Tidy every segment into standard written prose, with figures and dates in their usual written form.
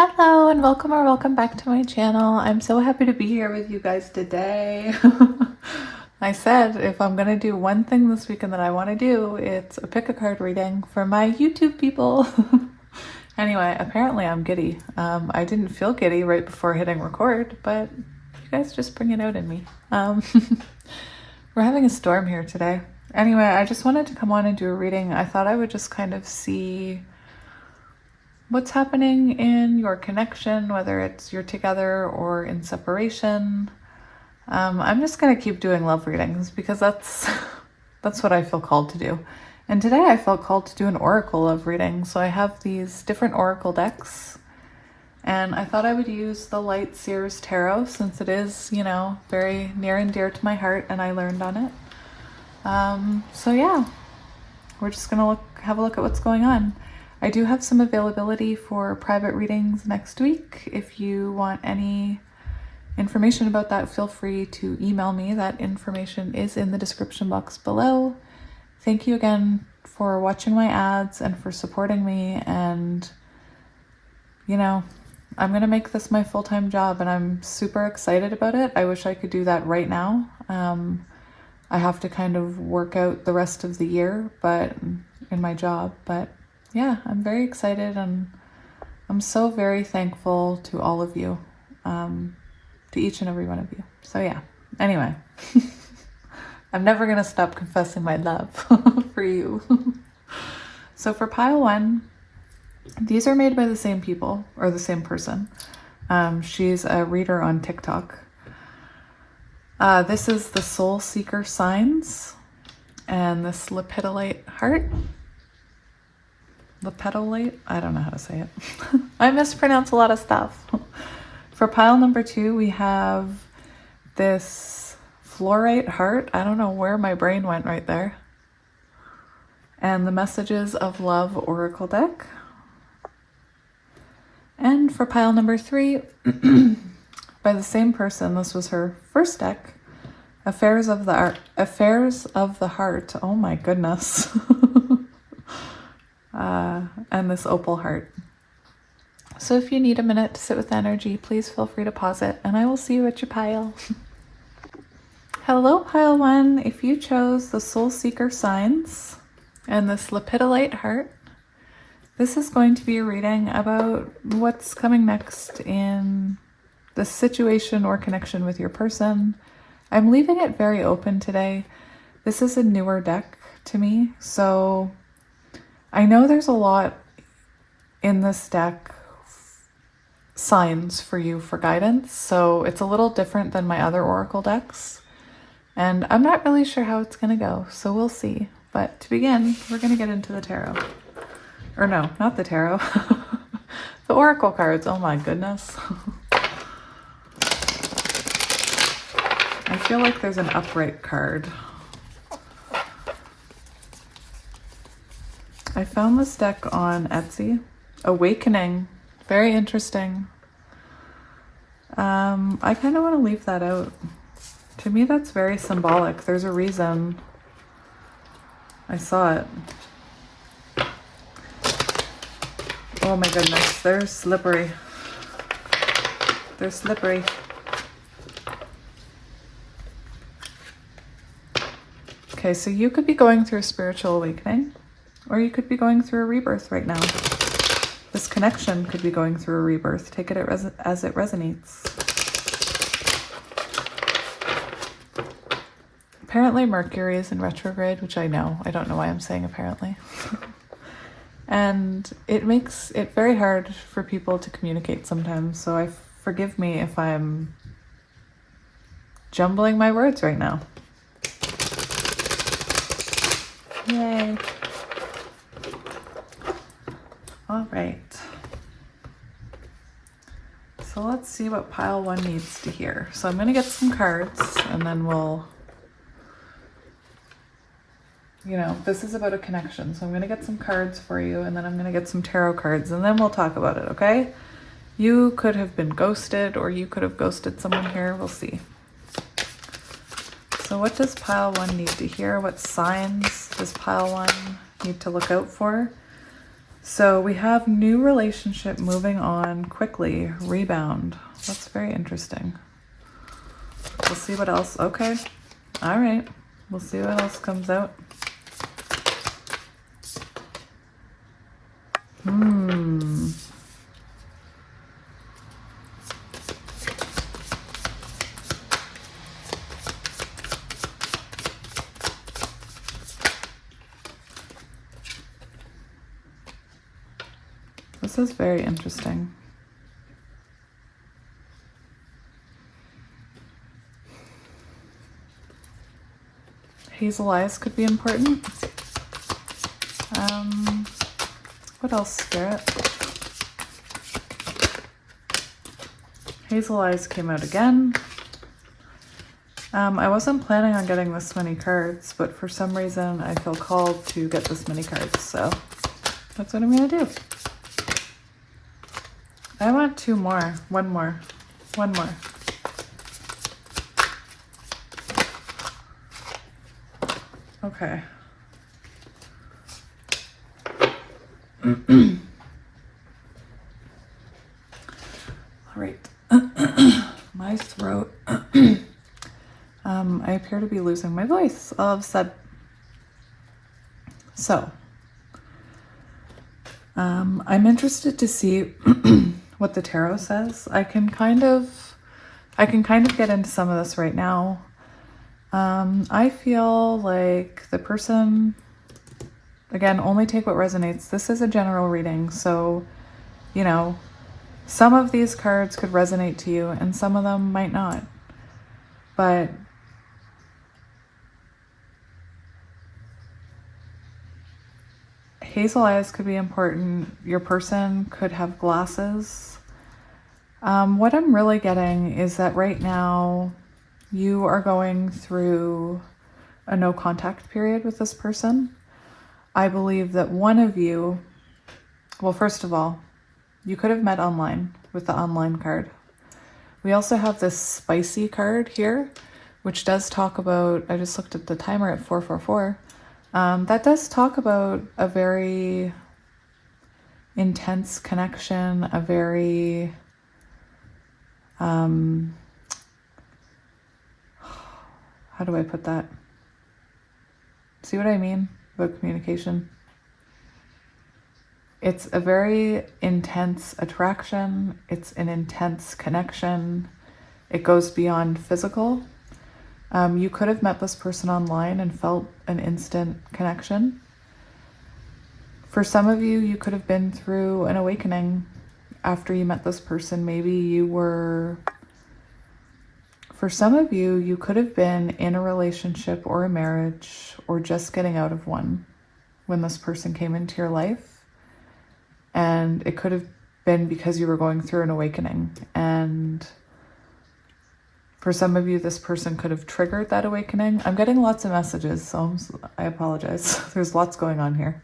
Hello and welcome or welcome back to my channel. I'm so happy to be here with you guys today. I said if I'm gonna do one thing this weekend that I want to do, it's a pick a card reading for my YouTube people. Anyway, apparently I'm giddy. I didn't feel giddy right before hitting record, but you guys just bring it out in me. We're having a storm here today. Anyway, I just wanted to come on and do a reading. I thought I would just kind of see what's happening in your connection, whether it's you're together or in separation. I'm just gonna keep doing love readings because that's what I feel called to do. And today I felt called to do an oracle love reading. So I have these different oracle decks, and I thought I would use the Light Seers Tarot since it is, you know, very near and dear to my heart, and I learned on it. So yeah, we're just gonna have a look at what's going on. I do have some availability for private readings next week. If you want any information about that, feel free to email me. That information is in the description box below. Thank you again for watching my ads and for supporting me. And, you know, I'm going to make this my full-time job and I'm super excited about it. I wish I could do that right now. I have to kind of work out the rest of the year, but in my job, but yeah, I'm very excited and I'm so very thankful to all of you, to each and every one of you. So yeah, anyway, I'm never going to stop confessing my love for you. So for pile one, these are made by the same people or the same person. She's a reader on TikTok. This is the Soul Seeker Signs and this Lepidolite Heart. Lepidolite? I don't know how to say it. I mispronounce a lot of stuff. For pile number two, we have this Fluorite Heart. I don't know where my brain went right there. And the Messages of Love Oracle deck. And for pile number three, by the same person, this was her first deck, Affairs of the Heart. Oh my goodness. And this Opal Heart. So if you need a minute to sit with energy, please feel free to pause it and I will see you at your pile. Hello, pile one. If you chose the Soul Seeker Signs and this Lepidolite Heart, this is going to be a reading about what's coming next in the situation or connection with your person. I'm leaving it very open today. This is a newer deck to me, so I know there's a lot in this deck signs for you for guidance, so it's a little different than my other oracle decks, and I'm not really sure how it's going to go, so we'll see. But to begin, we're going to get into the tarot. Or no, not the tarot. The oracle cards. Oh my goodness. I feel like there's an upright card. I found this deck on Etsy. Awakening. Very interesting. I kind of want to leave that out. To me, that's very symbolic. There's a reason I saw it. Oh my goodness, they're slippery. They're slippery. Okay, so you could be going through a spiritual awakening, or you could be going through a rebirth right now. This connection could be going through a rebirth. Take it as it resonates. Apparently Mercury is in retrograde, which I know. I don't know why I'm saying apparently. And it makes it very hard for people to communicate sometimes. So forgive me if I'm jumbling my words right now. Yay. All right. So let's see what pile one needs to hear. So I'm going to get some cards and then we'll, you know, this is about a connection. So I'm going to get some cards for you and then I'm going to get some tarot cards and then we'll talk about it, okay? You could have been ghosted or you could have ghosted someone here. We'll see. So what does pile one need to hear? What signs does pile one need to look out for? So we have new relationship moving on quickly, rebound. That's very interesting. We'll see what else. Okay. All right. We'll see what else comes out. This is very interesting. Hazel eyes could be important. What else, Spirit? Hazel eyes came out again. I wasn't planning on getting this many cards, but for some reason I feel called to get this many cards, so that's what I'm gonna do. I want two more. One more. Okay. All right. My throat. I appear to be losing my voice all of a sudden. So, I'm interested to see what the tarot says. I can kind of get into some of this right now. I feel like the person, again, only take what resonates. This is a general reading, so, you know, some of these cards could resonate to you and some of them might not. But hazel eyes could be important. Your person could have glasses. What I'm really getting is that right now you are going through a no contact period with this person. I believe that one of you, well, first of all, you could have met online with the online card. We also have this spicy card here, which does talk about, I just looked at the timer at 444. That does talk about a very intense connection, a very, how do I put that? See what I mean about communication? It's a very intense attraction. It's an intense connection. It goes beyond physical. You could have met this person online and felt an instant connection. For some of you, you could have been through an awakening after you met this person. Maybe you were, for some of you, you could have been in a relationship or a marriage or just getting out of one when this person came into your life. And it could have been because you were going through an awakening. And for some of you, this person could have triggered that awakening. I'm getting lots of messages, so I apologize. There's lots going on here.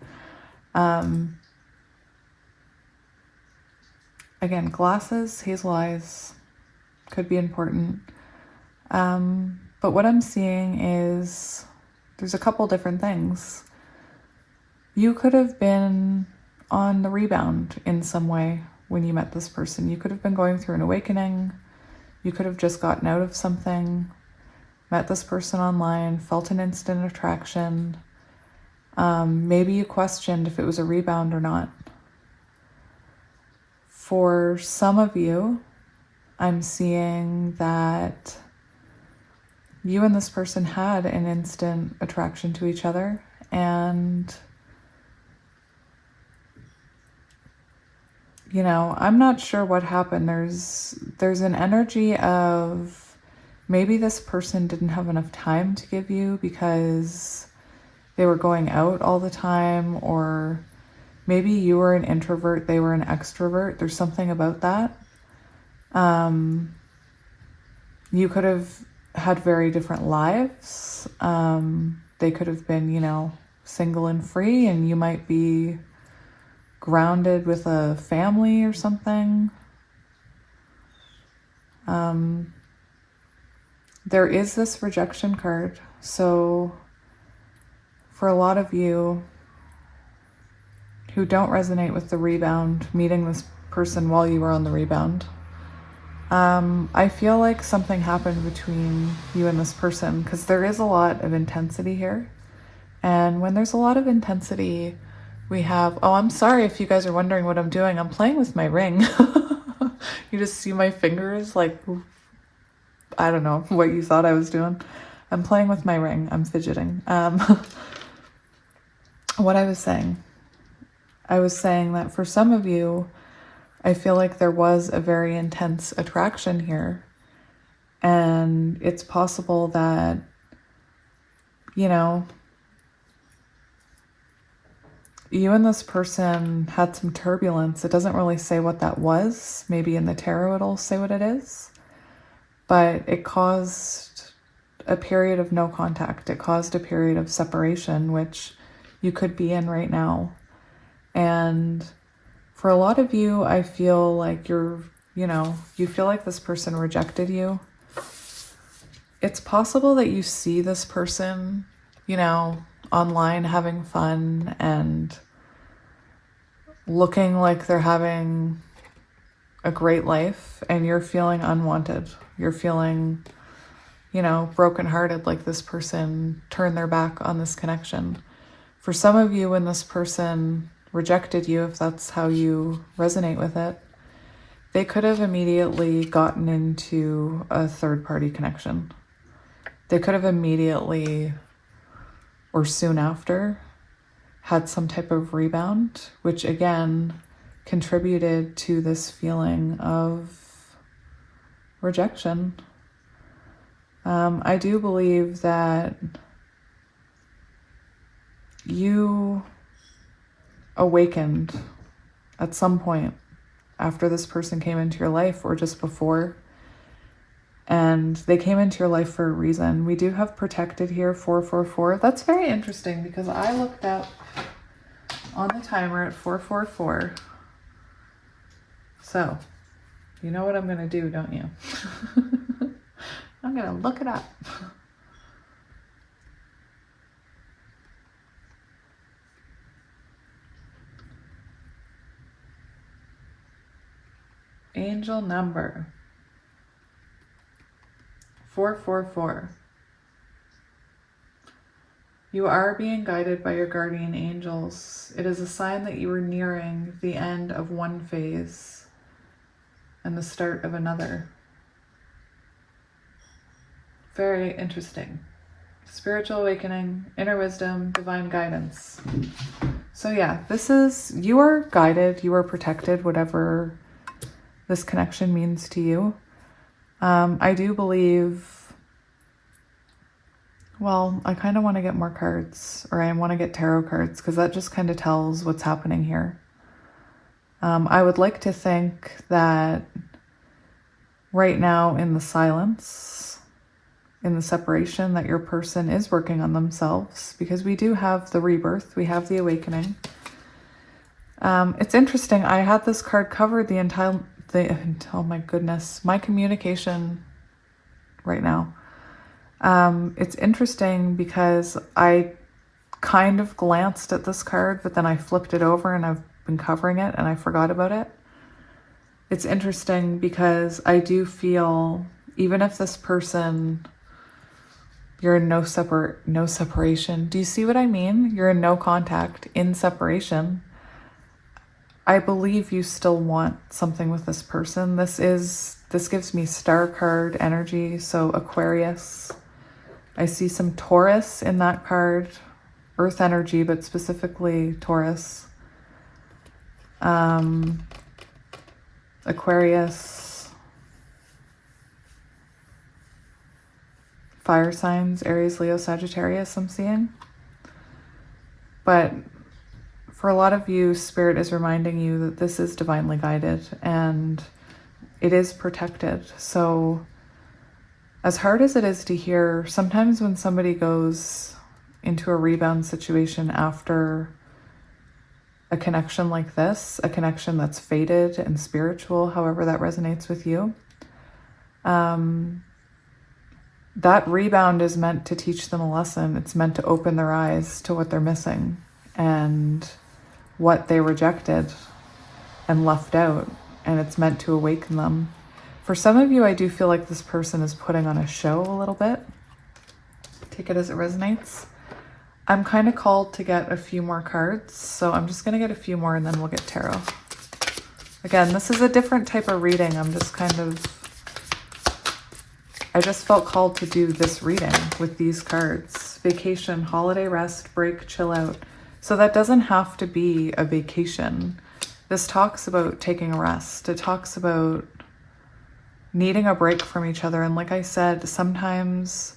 Again, glasses, hazel eyes could be important. But what I'm seeing is there's a couple different things. You could have been on the rebound in some way when you met this person. You could have been going through an awakening. You could have just gotten out of something, met this person online, felt an instant attraction. Maybe you questioned if it was a rebound or not. For some of you, I'm seeing that you and this person had an instant attraction to each other, and you know, I'm not sure what happened. There's an energy of maybe this person didn't have enough time to give you because they were going out all the time, or maybe you were an introvert, they were an extrovert. There's something about that. You could have had very different lives. They could have been, you know, single and free, and you might be grounded with a family or something. There is this rejection card. So for a lot of you, who don't resonate with the rebound, meeting this person while you were on the rebound, I feel like something happened between you and this person, because there is a lot of intensity here. And when there's a lot of intensity, we have, oh, I'm sorry if you guys are wondering what I'm doing. I'm playing with my ring. You just see my fingers, like, I don't know what you thought I was doing. I'm playing with my ring. I'm fidgeting. What I was saying that for some of you, I feel like there was a very intense attraction here. And it's possible that, you know, you and this person had some turbulence. It doesn't really say what that was. Maybe in the tarot it'll say what it is. But it caused a period of no contact. It caused a period of separation, which you could be in right now. And for a lot of you, I feel like you feel like this person rejected you. It's possible that you see this person, online having fun and looking like they're having a great life, and you're feeling unwanted. You're feeling, brokenhearted, like this person turned their back on this connection. For some of you, when this person rejected you, if that's how you resonate with it, they could have immediately gotten into a third-party connection. They could have immediately, or soon after, had some type of rebound, which again contributed to this feeling of rejection. I do believe that you awakened at some point after this person came into your life, or just before. And they came into your life for a reason. We do have protected here, 444. That's very interesting, because I looked up on the timer at 444. So, you know what I'm going to do, don't you? I'm going to look it up. Angel number 444. You are being guided by your guardian angels. It is a sign that you are nearing the end of one phase and the start of another. Very interesting. Spiritual awakening, inner wisdom, divine guidance. So yeah, you are guided, you are protected, whatever this connection means to you. I do believe, well, I kind of want to get more cards, or I want to get tarot cards, because that just kind of tells what's happening here. I would like to think that right now, in the silence, in the separation, that your person is working on themselves, because we do have the rebirth, we have the awakening. It's interesting. I had this card covered oh my goodness, my communication right now. It's interesting because I kind of glanced at this card, but then I flipped it over and I've been covering it and I forgot about it. It's interesting because I do feel, even if this person, you're in no separation. Do you see what I mean? You're in no contact, in separation. I believe you still want something with this person. This gives me star card energy. So Aquarius, I see some Taurus in that card, earth energy, but specifically Taurus. Aquarius, fire signs, Aries, Leo, Sagittarius, I'm seeing. But for a lot of you, Spirit is reminding you that this is divinely guided and it is protected. So as hard as it is to hear, sometimes when somebody goes into a rebound situation after a connection like this, a connection that's faded and spiritual, however that resonates with you, that rebound is meant to teach them a lesson. It's meant to open their eyes to what they're missing. And what they rejected and left out, and it's meant to awaken them. For some of you, I do feel like this person is putting on a show a little bit. Take it as it resonates. I'm kind of called to get a few more cards, so I'm just going to get a few more and then we'll get tarot. Again, this is a different type of reading. I just felt called to do this reading with these cards. Vacation, holiday, rest, break, chill out. So that doesn't have to be a vacation. This talks about taking a rest. It talks about needing a break from each other. And like I said, sometimes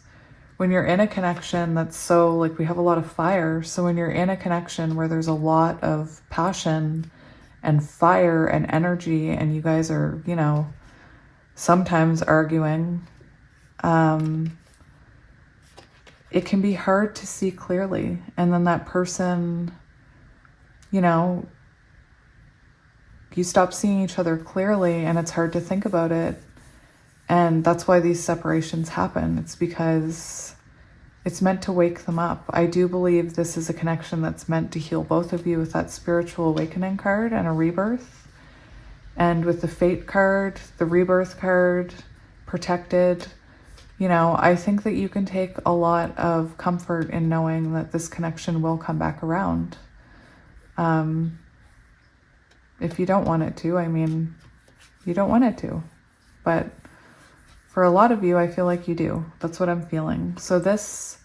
when you're in a connection that's so, like, we have a lot of fire. So when you're in a connection where there's a lot of passion and fire and energy, and you guys are, you know, sometimes arguing, it can be hard to see clearly. And then that person, you know, you stop seeing each other clearly and it's hard to think about it. And that's why these separations happen. It's because it's meant to wake them up. I do believe this is a connection that's meant to heal both of you with that spiritual awakening card and a rebirth. And with the fate card, the rebirth card, protected, you know, I think that you can take a lot of comfort in knowing that this connection will come back around. If you don't want it to, I mean, you don't want it to. But for a lot of you, I feel like you do. That's what I'm feeling. So this,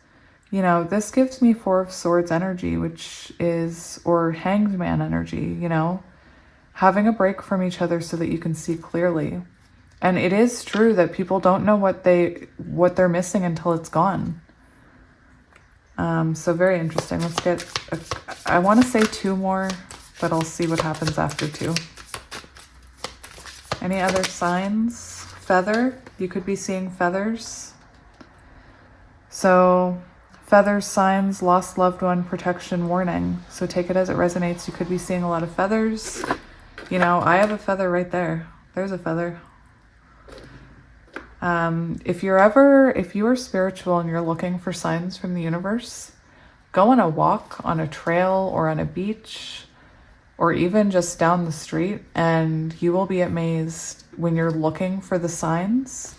you know, this gives me Four of Swords energy, which is, or Hanged Man energy, you know, having a break from each other so that you can see clearly. And it is true that people don't know what they're missing until it's gone. So very interesting. Let's get, I want to say two more, but I'll see what happens after two. Any other signs? Feather, you could be seeing feathers. So feathers, signs, lost loved one, protection, warning. So take it as it resonates. You could be seeing a lot of feathers. You know, I have a feather right there. There's a feather. If you are spiritual and you're looking for signs from the universe, go on a walk on a trail or on a beach or even just down the street, and you will be amazed when you're looking for the signs,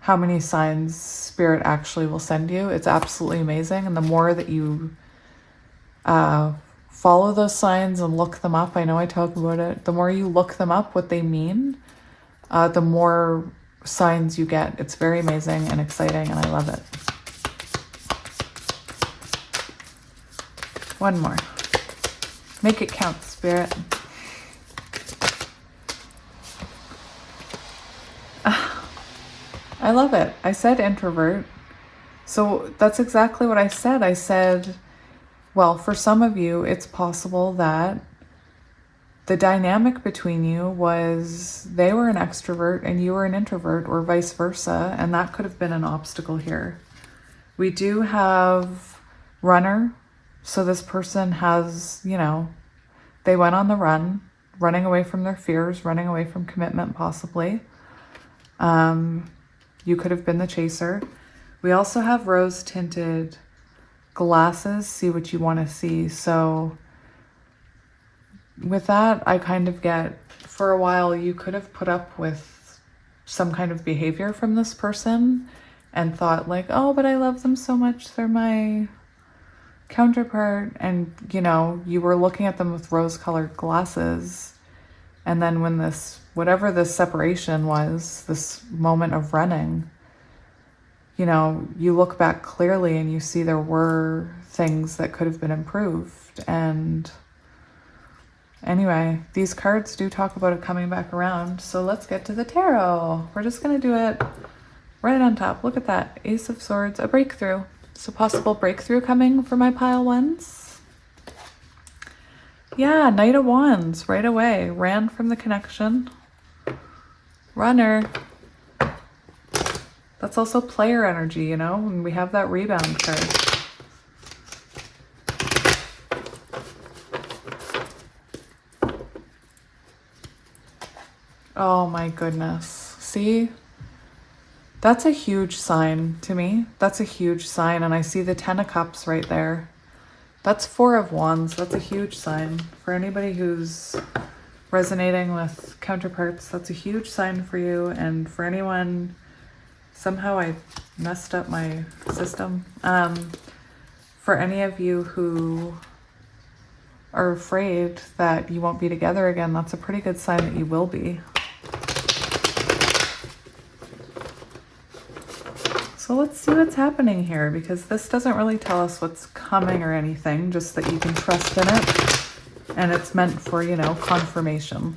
how many signs Spirit actually will send you. It's absolutely amazing. And the more that you follow those signs and look them up, I know I talk about it, the more you look them up, what they mean, the more signs you get. It's very amazing and exciting, and I love it. One more. Make it count, Spirit. I love it. I said introvert. So that's exactly what I said. I said, well, for some of you, it's possible that the dynamic between you was they were an extrovert and you were an introvert, or vice versa, and that could have been an obstacle here. We do have runner. So this person has, you know, they went on the run, running away from their fears, running away from commitment possibly. You could have been the chaser. We also have rose tinted glasses, see what you want to see. So with that, I kind of get, for a while, you could have put up with some kind of behavior from this person and thought like, oh, but I love them so much. They're my counterpart. And, you know, you were looking at them with rose-colored glasses. And then when this, whatever this separation was, this moment of running, you know, you look back clearly and you see there were things that could have been improved. And anyway, these cards do talk about it coming back around. So let's get to the tarot. We're just going to do it right on top. Look at that. Ace of Swords, a breakthrough. So possible breakthrough coming for my pile ones. Yeah, Knight of Wands right away. Ran from the connection. Runner. That's also player energy, you know, and we have that rebound card. Oh my goodness. See? That's a huge sign to me. That's a huge sign. And I see the Ten of Cups right there. That's Four of Wands. That's a huge sign. For anybody who's resonating with counterparts, that's a huge sign for you. And for anyone, somehow I messed up my system. For any of you who are afraid that you won't be together again, that's a pretty good sign that you will be. So let's see what's happening here, because this doesn't really tell us what's coming or anything, just that you can trust in it. And it's meant for, you know, confirmation.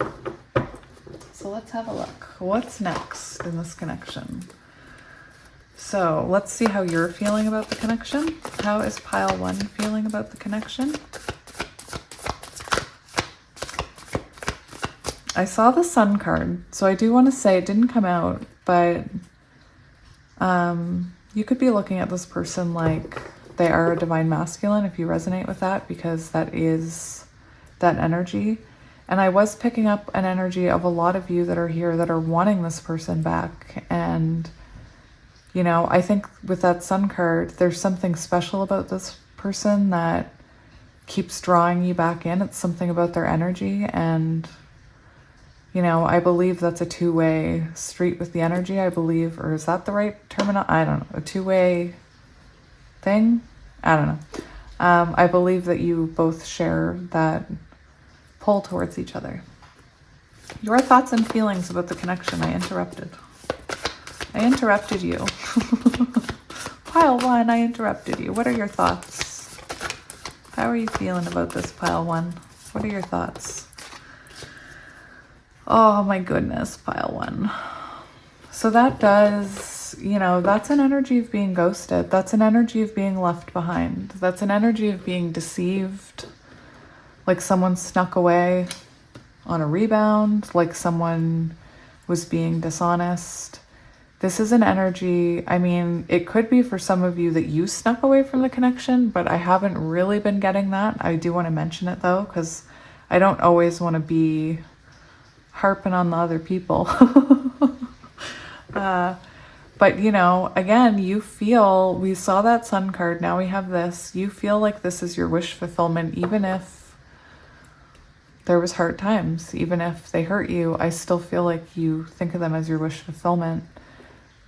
So let's have a look. What's next in this connection? So let's see how you're feeling about the connection. How is pile 1 feeling about the connection? I saw the Sun card, so I do want to say it didn't come out, but you could be looking at this person like they are a divine masculine if you resonate with that, because that is that energy. And I was picking up an energy of a lot of you that are here that are wanting this person back. And, you know, I think with that Sun card, there's something special about this person that keeps drawing you back in. It's something about their energy, and you know, I believe that's a two-way street with the energy, I believe. Or is that the right terminal? I don't know. A two-way thing? I don't know. I believe that you both share that pull towards each other. Your thoughts and feelings about the connection. I interrupted you. Pile 1, I interrupted you. What are your thoughts? How are you feeling about this, pile 1? What are your thoughts? Oh my goodness, pile 1. So that does, you know, that's an energy of being ghosted. That's an energy of being left behind. That's an energy of being deceived. Like someone snuck away on a rebound, like someone was being dishonest. This is an energy, I mean, it could be for some of you that you snuck away from the connection, but I haven't really been getting that. I do want to mention it though, because I don't always want to be harping on the other people. But you know, again, you feel, we saw that Sun card, now we have this, you feel like this is your wish fulfillment, even if there was hard times, even if they hurt you, I still feel like you think of them as your wish fulfillment.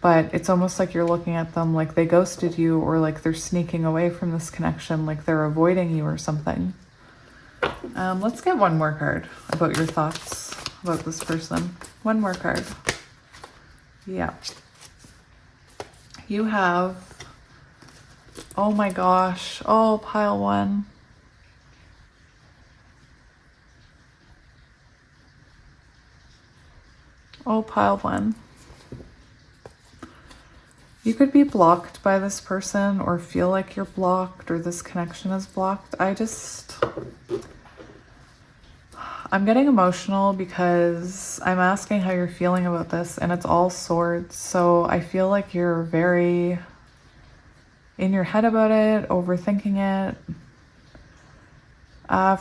But it's almost like you're looking at them like they ghosted you, or like they're sneaking away from this connection, like they're avoiding you or something. Let's get one more card about your thoughts about this person. One more card. Yeah. You have, oh my gosh, oh, pile 1. Oh, pile 1. You could be blocked by this person, or feel like you're blocked, or this connection is blocked. I'm getting emotional because I'm asking how you're feeling about this, and it's all swords. So I feel like you're very in your head about it, overthinking it.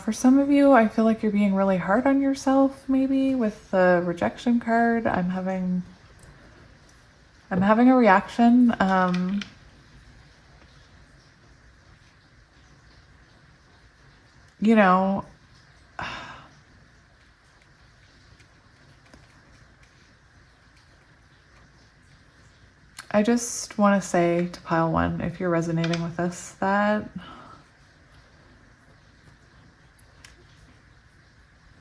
For some of you, I feel like you're being really hard on yourself, maybe with the rejection card. I'm having a reaction. You know, I just want to say to pile 1, if you're resonating with this, that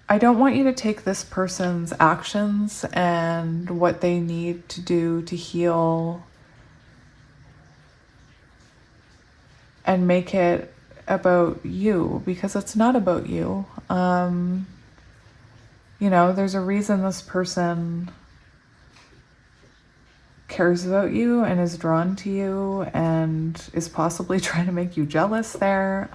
I don't want you to take this person's actions and what they need to do to heal and make it about you, because it's not about you. You know, there's a reason this person cares about you and is drawn to you and is possibly trying to make you jealous there.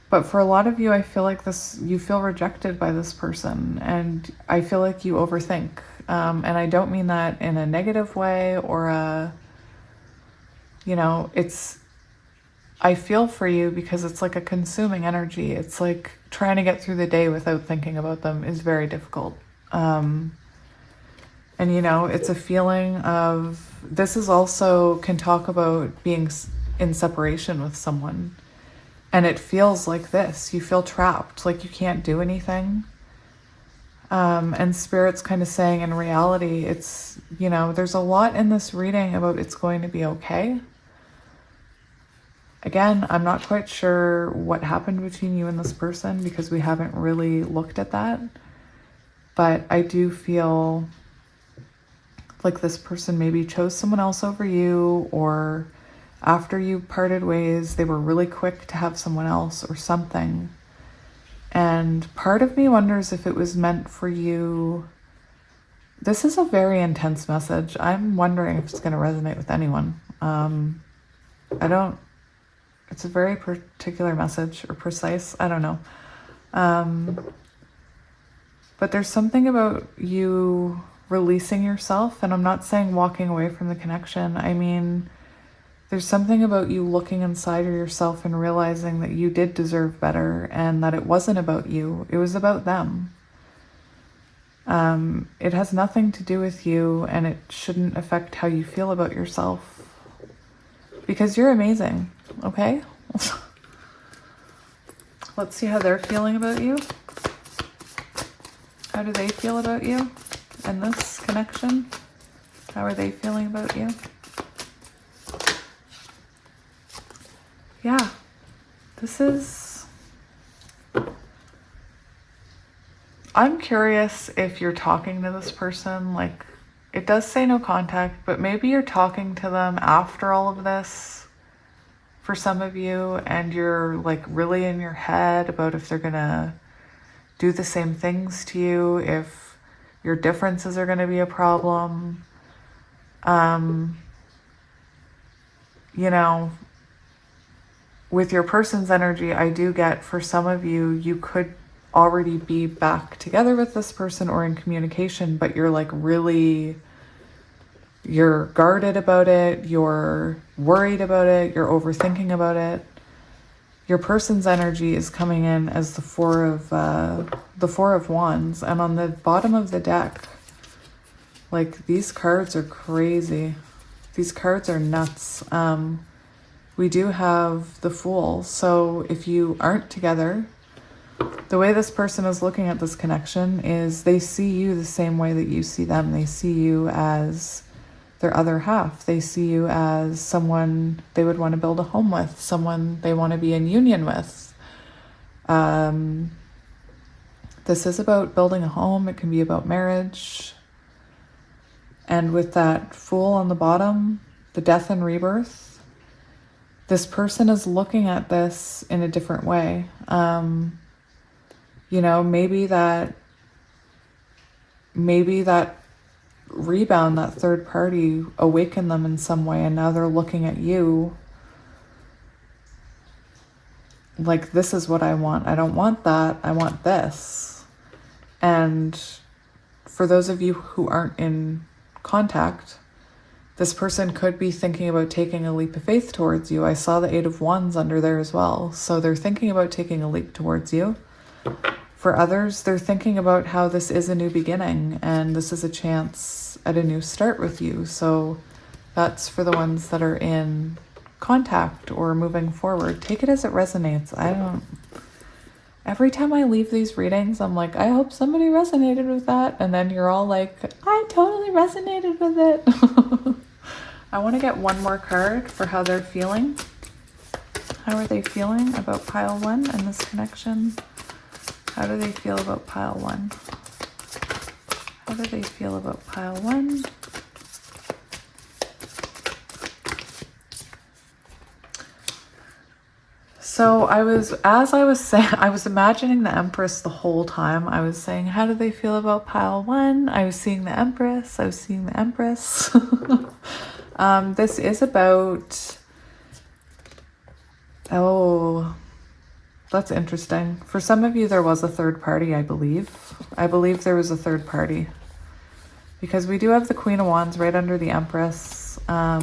But for a lot of you, I feel like you feel rejected by this person, and I feel like you overthink. And I don't mean that in a negative way or you know, I feel for you because it's like a consuming energy. It's like trying to get through the day without thinking about them is very difficult. And, you know, it's a feeling of, this is also can talk about being in separation with someone. And it feels like this. You feel trapped, like you can't do anything. And Spirit's kind of saying in reality, it's, you know, there's a lot in this reading about it's going to be okay. Again, I'm not quite sure what happened between you and this person because we haven't really looked at that. But I do feel like this person maybe chose someone else over you, or after you parted ways, they were really quick to have someone else or something. And part of me wonders if it was meant for you. This is a very intense message. I'm wondering if it's going to resonate with anyone. It's a very particular message, or precise. I don't know. But there's something about you releasing yourself, and I'm not saying walking away from the connection. I mean, there's something about you looking inside of yourself and realizing that you did deserve better, and that it wasn't about you. It was about them. It has nothing to do with you, and it shouldn't affect how you feel about yourself, because you're amazing, okay? Let's see how they're feeling about you. How do they feel about you in this connection? How are they feeling about you? Yeah, this is... I'm curious if you're talking to this person, like, it does say no contact, but maybe you're talking to them after all of this for some of you, and you're like really in your head about if they're gonna do the same things to you, if your differences are gonna be a problem. You know, with your person's energy, I do get, for some of you, you could already be back together with this person or in communication, but you're like really, you're guarded about it, you're worried about it, you're overthinking about it. Your person's energy is coming in as the Four of Wands, and on the bottom of the deck, like, these cards are crazy. These cards are nuts. We do have the Fool. So if you aren't together, the way this person is looking at this connection is they see you the same way that you see them. They see you as their other half. They see you as someone they would want to build a home with, someone they want to be in union with. This is about building a home. It can be about marriage. And with that Fool on the bottom, the death and rebirth, this person is looking at this in a different way. You know, maybe that rebound, that third party, awakened them in some way, and now they're looking at you like, this is what I want. I don't want that. I want this. And for those of you who aren't in contact, this person could be thinking about taking a leap of faith towards you. I saw the Eight of Wands under there as well. So they're thinking about taking a leap towards you. For others, they're thinking about how this is a new beginning and this is a chance at a new start with you. So that's for the ones that are in contact or moving forward. Take it as it resonates. Every time I leave these readings, I'm like, I hope somebody resonated with that. And then you're all like, I totally resonated with it. I want to get one more card for how they're feeling. How are they feeling about pile one and this connection? How do they feel about pile one? How do they feel about pile one? So I was imagining the Empress the whole time. I was saying, how do they feel about pile one? I was seeing the Empress. This is about, oh, that's interesting. For some of you, there was a third party, I believe. I believe there was a third party. Because we do have the Queen of Wands right under the Empress. Oh,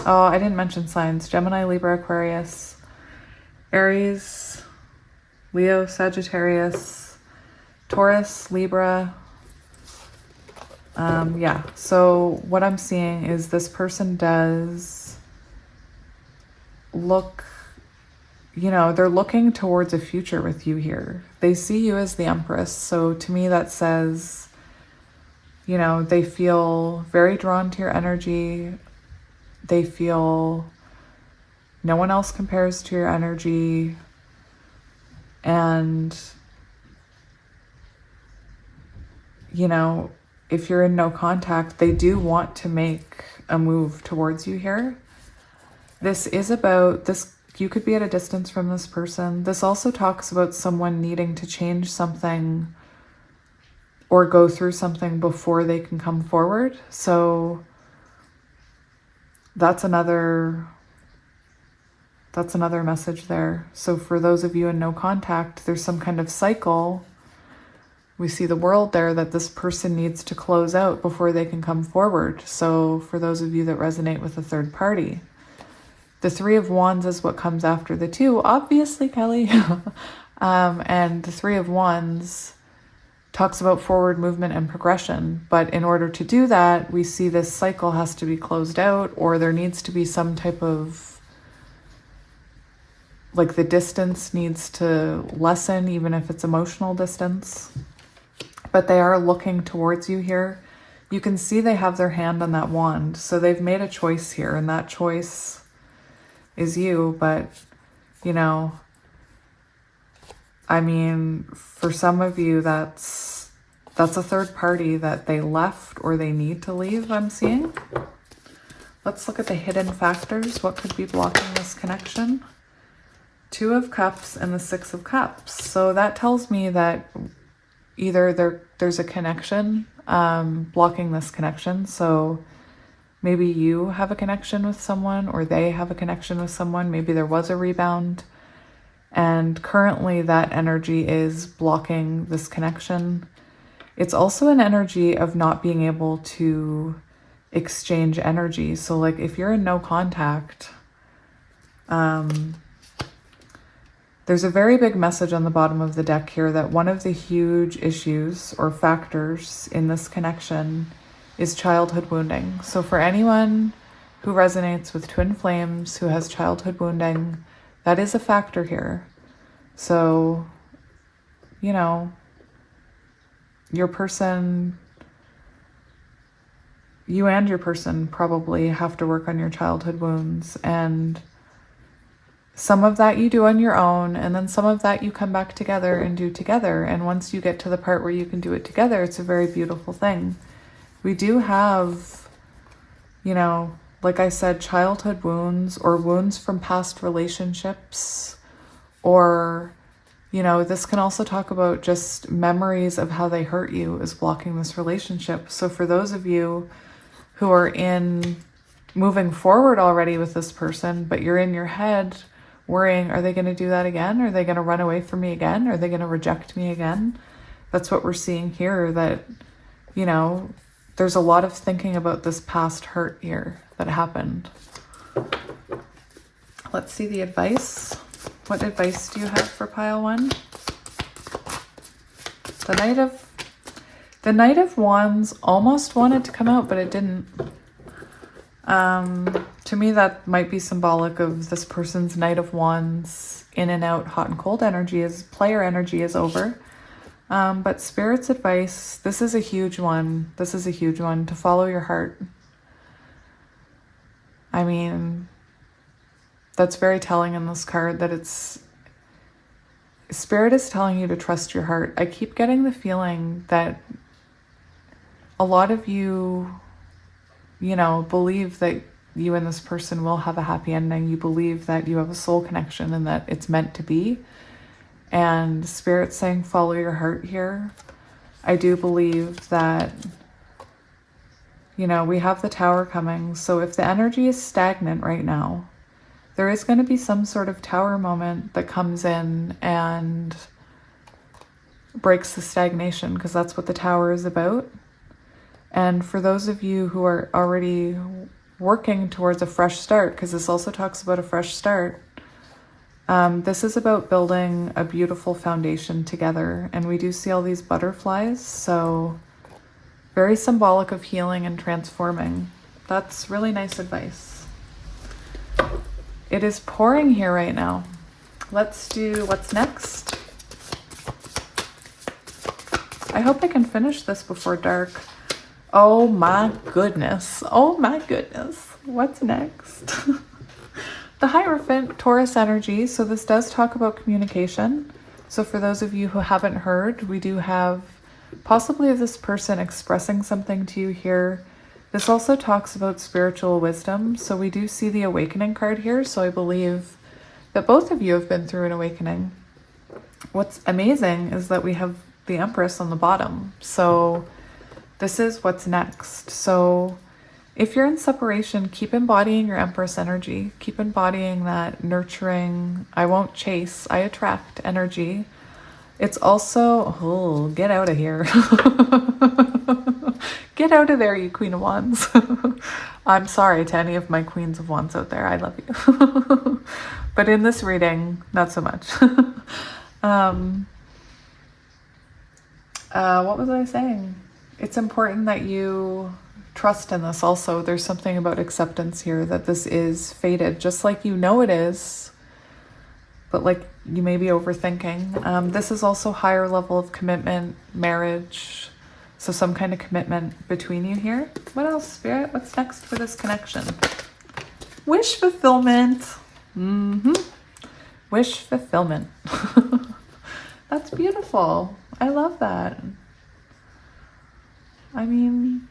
I didn't mention signs. Gemini, Libra, Aquarius, Aries, Leo, Sagittarius, Taurus, Libra. Yeah, so what I'm seeing is this person does look, you know, they're looking towards a future with you here. They see you as the Empress. So to me, that says, you know, they feel very drawn to your energy. They feel no one else compares to your energy. And, you know, if you're in no contact, they do want to make a move towards you here. This is about this. You could be at a distance from this person. This also talks about someone needing to change something or go through something before they can come forward. So that's another message there. So for those of you in no contact, there's some kind of cycle. We see the world there that this person needs to close out before they can come forward. So for those of you that resonate with a third party, the Three of Wands is what comes after the Two, obviously, Kelly. And the Three of Wands talks about forward movement and progression. But in order to do that, we see this cycle has to be closed out, or there needs to be some type of, like, the distance needs to lessen, even if it's emotional distance. But they are looking towards you here. You can see they have their hand on that wand. So they've made a choice here, and that choice is you. But, you know, I mean, for some of you, that's a third party that they left or they need to leave, I'm seeing. Let's look at the hidden factors. What could be blocking this connection? Two of Cups and the Six of Cups. So that tells me that either there's a connection blocking this connection. So maybe you have a connection with someone, or they have a connection with someone. Maybe there was a rebound, and currently that energy is blocking this connection. It's also an energy of not being able to exchange energy. So like if you're in no contact, there's a very big message on the bottom of the deck here that one of the huge issues or factors in this connection is childhood wounding. So for anyone who resonates with twin flames, who has childhood wounding, that is a factor here. So, you know, your person, you and your person probably have to work on your childhood wounds, and some of that you do on your own, and then some of that you come back together and do together. And once you get to the part where you can do it together, it's a very beautiful thing. We do have, you know, like I said, childhood wounds or wounds from past relationships, or, you know, this can also talk about just memories of how they hurt you is blocking this relationship. So for those of you who are in moving forward already with this person, but you're in your head worrying, are they going to do that again? Are they going to run away from me again? Are they going to reject me again? That's what we're seeing here, that, you know, there's a lot of thinking about this past hurt here that happened. Let's see the advice. What advice do you have for pile one? The Knight of Wands almost wanted to come out, but it didn't. To me, that might be symbolic of this person's Knight of Wands in and out, hot and cold energy is, player energy is over. But Spirit's advice, this is a huge one. This is a huge one, to follow your heart. I mean, that's very telling in this card, that it's, Spirit is telling you to trust your heart. I keep getting the feeling that a lot of you, you know, believe that you and this person will have a happy ending. You believe that you have a soul connection and that it's meant to be. And Spirit's saying, follow your heart here. I do believe that, you know, we have the Tower coming. So if the energy is stagnant right now, there is going to be some sort of Tower moment that comes in and breaks the stagnation, because that's what the Tower is about. And for those of you who are already working towards a fresh start, because this also talks about a fresh start, this is about building a beautiful foundation together. And we do see all these butterflies, so very symbolic of healing and transforming. That's really nice advice. It is pouring here right now. let's do what's next. I hope I can finish this before dark. Oh my goodness. Oh my goodness. What's next? The Hierophant, Taurus energy. So this does talk about communication. So for those of you who haven't heard, we do have possibly this person expressing something to you here. This also talks about spiritual wisdom. So we do see the awakening card here. So I believe that both of you have been through an awakening. What's amazing is that we have the Empress on the bottom. So this is what's next. So if you're in separation, keep embodying your Empress energy. Keep embodying that nurturing, I won't chase, I attract energy. It's also, oh, get out of here. Get out of there, you Queen of Wands. I'm sorry to any of my Queens of Wands out there. I love you. But in this reading, not so much. What was I saying? It's important that you trust in this also. There's something about acceptance here, that this is fated, just like you know it is, but like you may be overthinking. This is also higher level of commitment, marriage, so some kind of commitment between you here. What else, Spirit? What's next for this connection? Wish fulfillment. Wish fulfillment. That's beautiful. I love that. I mean,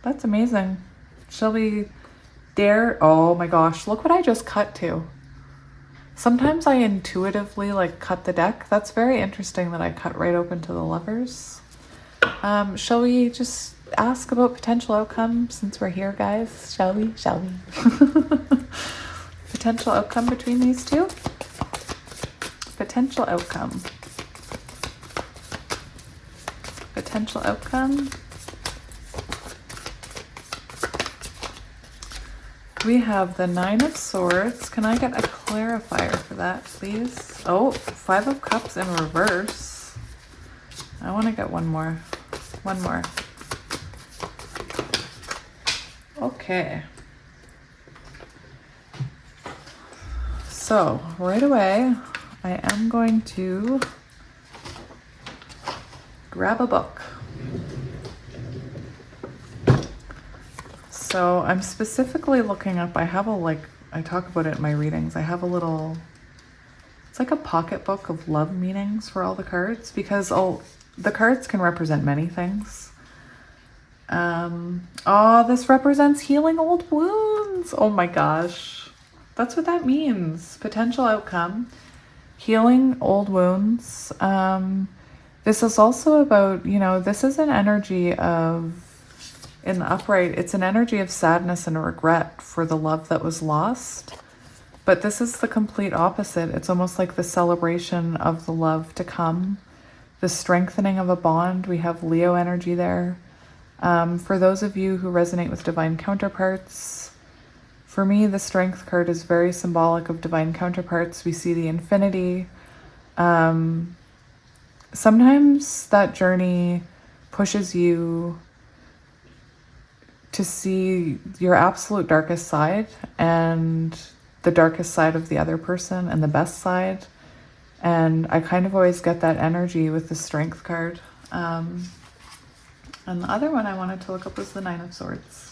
that's amazing. Shall we dare? Oh my gosh, look what I just cut to. Sometimes I intuitively like cut the deck. That's very interesting that I cut right open to the Lovers. Shall we just ask about potential outcome since we're here, guys? Shall we? Shall we? Potential outcome between these two? Potential outcome. Potential outcome. We have the Nine of Swords. Can I get a clarifier for that, please? Oh, Five of Cups in reverse. I want to get one more. One more. Okay. So, right away, I am going to grab a book. So I'm specifically looking up, I have I talk about it in my readings. I have a little, it's like a pocketbook of love meanings for all the cards, because the cards can represent many things. Oh, this represents healing old wounds. Oh my gosh. That's what that means. Potential outcome. Healing old wounds. This is also about, this is an energy of, in the upright, it's an energy of sadness and regret for the love that was lost. But this is the complete opposite. It's almost like the celebration of the love to come, the strengthening of a bond. We have Leo energy there. For those of you who resonate with divine counterparts, for me, the Strength card is very symbolic of divine counterparts. We see the infinity. Sometimes that journey pushes you to see your absolute darkest side and the darkest side of the other person and the best side. And I kind of always get that energy with the Strength card. And the other one I wanted to look up was the Nine of Swords.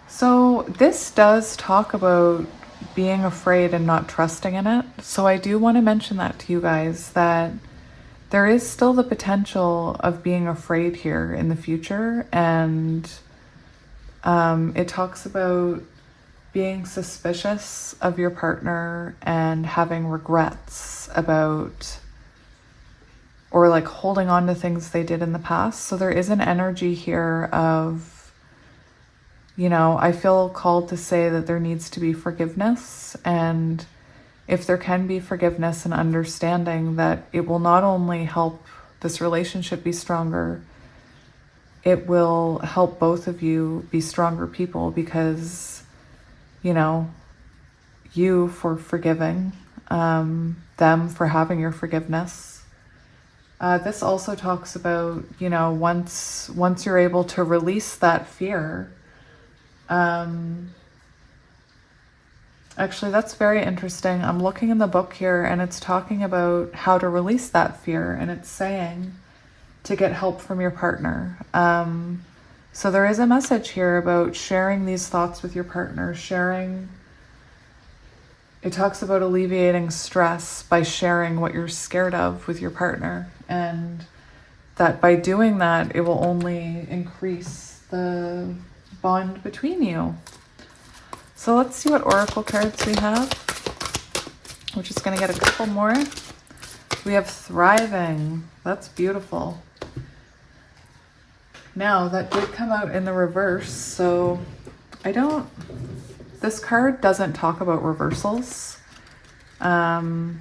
So this does talk about being afraid and not trusting in it. So I do want to mention that to you guys, that there is still the potential of being afraid here in the future. And it talks about being suspicious of your partner and having regrets about, or like holding on to things they did in the past. So there is an energy here of, I feel called to say that there needs to be forgiveness. And if there can be forgiveness and understanding, that it will not only help this relationship be stronger, it will help both of you be stronger people, because, you for forgiving them, for having your forgiveness, This also talks about, you know, once you're able to release that fear. Actually, that's very interesting. I'm looking in the book here and it's talking about how to release that fear, and it's saying to get help from your partner. So there is a message here about sharing these thoughts with your partner, it talks about alleviating stress by sharing what you're scared of with your partner, and that by doing that, it will only increase the bond between you. So let's see what oracle cards we have. We're just going to get a couple more. We have thriving. That's beautiful. Now, that did come out in the reverse, so this card doesn't talk about reversals. You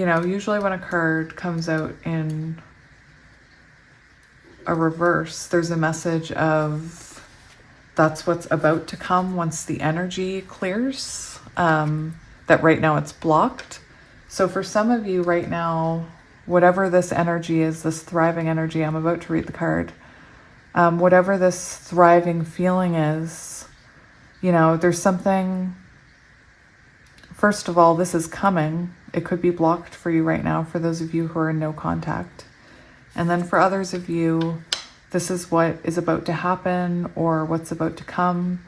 know, usually when a card comes out in a reverse, there's a message of that's what's about to come once the energy clears, that right now it's blocked. So for some of you right now, whatever this energy is, this thriving energy, I'm about to read the card, whatever this thriving feeling is, you know, there's something, first of all, this is coming. It could be blocked for you right now, for those of you who are in no contact. And then for others of you, this is what is about to happen or what's about to come.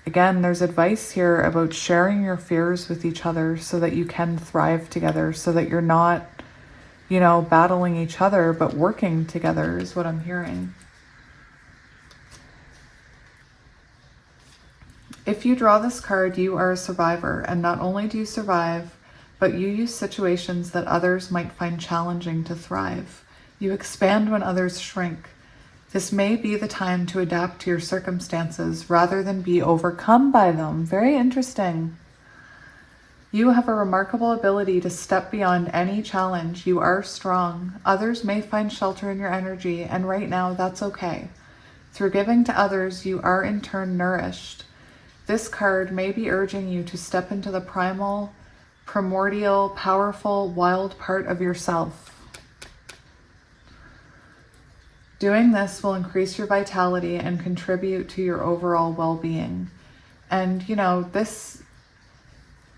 Again, there's advice here about sharing your fears with each other so that you can thrive together, so that you're not, you know, battling each other, but working together is what I'm hearing. If you draw this card, you are a survivor, and not only do you survive, but you use situations that others might find challenging to thrive. You expand when others shrink. This may be the time to adapt to your circumstances rather than be overcome by them. Very interesting. You have a remarkable ability to step beyond any challenge. You are strong. Others may find shelter in your energy, and right now that's okay. Through giving to others, you are in turn nourished. This card may be urging you to step into the primal, primordial, powerful, wild part of yourself. Doing this will increase your vitality and contribute to your overall well-being. And, you know,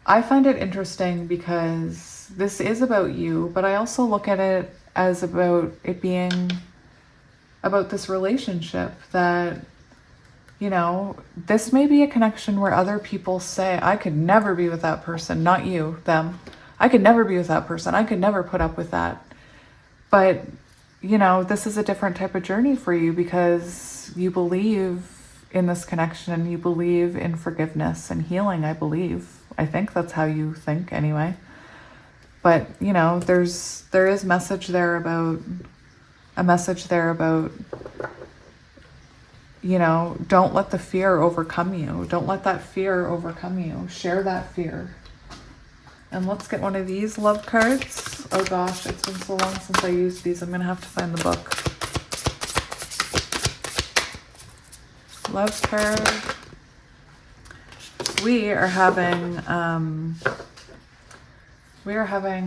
I find it interesting because this is about you, but I also look at it as about it being about this relationship that, you know, this may be a connection where other people say, I could never be with that person, not you, them. I could never be with that person. I could never put up with that. But, you know, this is a different type of journey for you because you believe in this connection and you believe in forgiveness and healing, I believe. I think that's how you think anyway. But, you know, there is a message there about, you know, don't let the fear overcome you. Don't let that fear overcome you. Share that fear. And let's get one of these love cards. Oh gosh, it's been so long since I used these. I'm going to have to find the book. Love card. We are having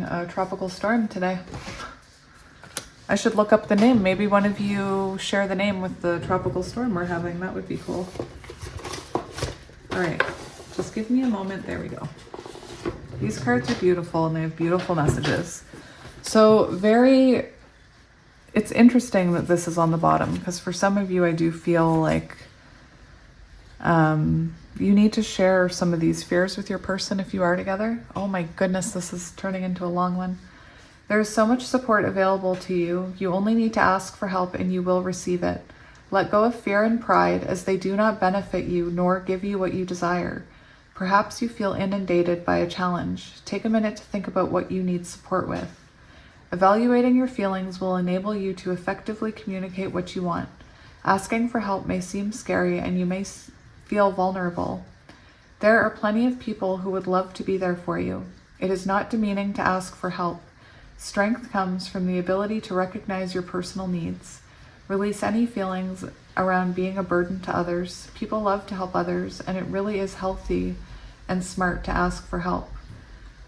a tropical storm today. I should look up the name. Maybe one of you share the name with the tropical storm we're having. That would be cool. All right, just give me a moment. There we go. These cards are beautiful and they have beautiful messages. So it's interesting that this is on the bottom because for some of you, I do feel like you need to share some of these fears with your person if you are together. Oh my goodness, this is turning into a long one. There is so much support available to you. You only need to ask for help and you will receive it. Let go of fear and pride as they do not benefit you nor give you what you desire. Perhaps you feel inundated by a challenge. Take a minute to think about what you need support with. Evaluating your feelings will enable you to effectively communicate what you want. Asking for help may seem scary and you may feel vulnerable. There are plenty of people who would love to be there for you. It is not demeaning to ask for help. Strength comes from the ability to recognize your personal needs. Release any feelings around being a burden to others. People love to help others, and it really is healthy and smart to ask for help.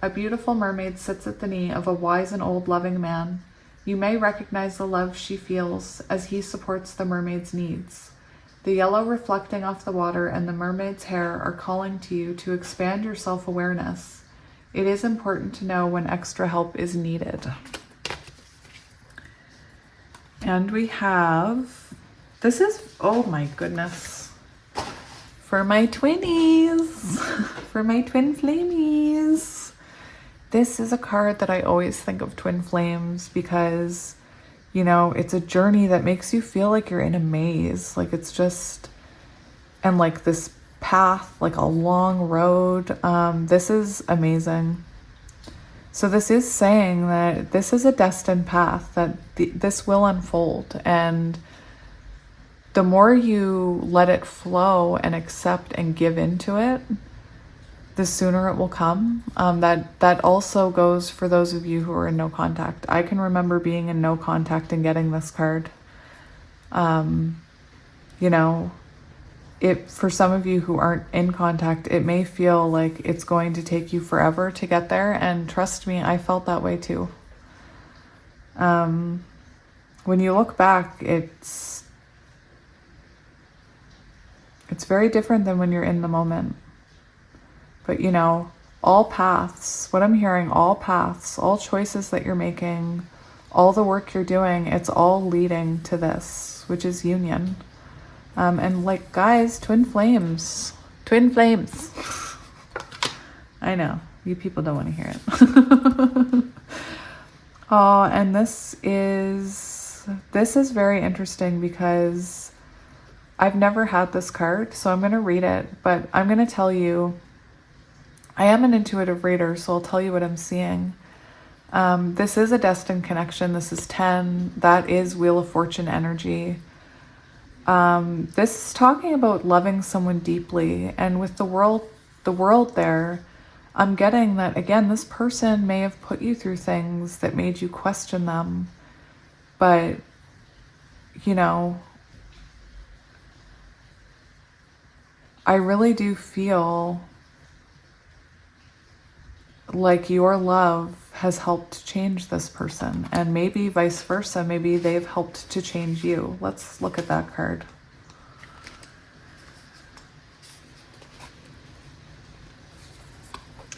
A beautiful mermaid sits at the knee of a wise and old loving man. You may recognize the love she feels as he supports the mermaid's needs. The yellow reflecting off the water and the mermaid's hair are calling to you to expand your self-awareness. It is important to know when extra help is needed. And we have, this is, oh my goodness, for my twinnies, for my twin flamies. This is a card that I always think of twin flames because, you know, it's a journey that makes you feel like you're in a maze. Like it's just, and like this path, like a long road. This is amazing. So this is saying that this is a destined path, that this will unfold. And the more you let it flow and accept and give into it, the sooner it will come. That also goes for those of you who are in no contact. I can remember being in no contact and getting this card. You know, for some of you who aren't in contact, it may feel like it's going to take you forever to get there. And trust me, I felt that way too. When you look back, it's very different than when you're in the moment. But you know, all paths, what I'm hearing, all paths, all choices that you're making, all the work you're doing, it's all leading to this, which is union. And like, guys, twin flames. I know, you people don't want to hear it. Oh, and this is very interesting because I've never had this card, so I'm going to read it, but I'm going to tell you, I am an intuitive reader, so I'll tell you what I'm seeing. This is a destined connection. This is 10. That is Wheel of Fortune energy. This is talking about loving someone deeply, and with the world there, I'm getting that, again, this person may have put you through things that made you question them, but, you know, I really do feel like your love has helped change this person, and maybe vice versa. Maybe they've helped to change you. Let's look at that card.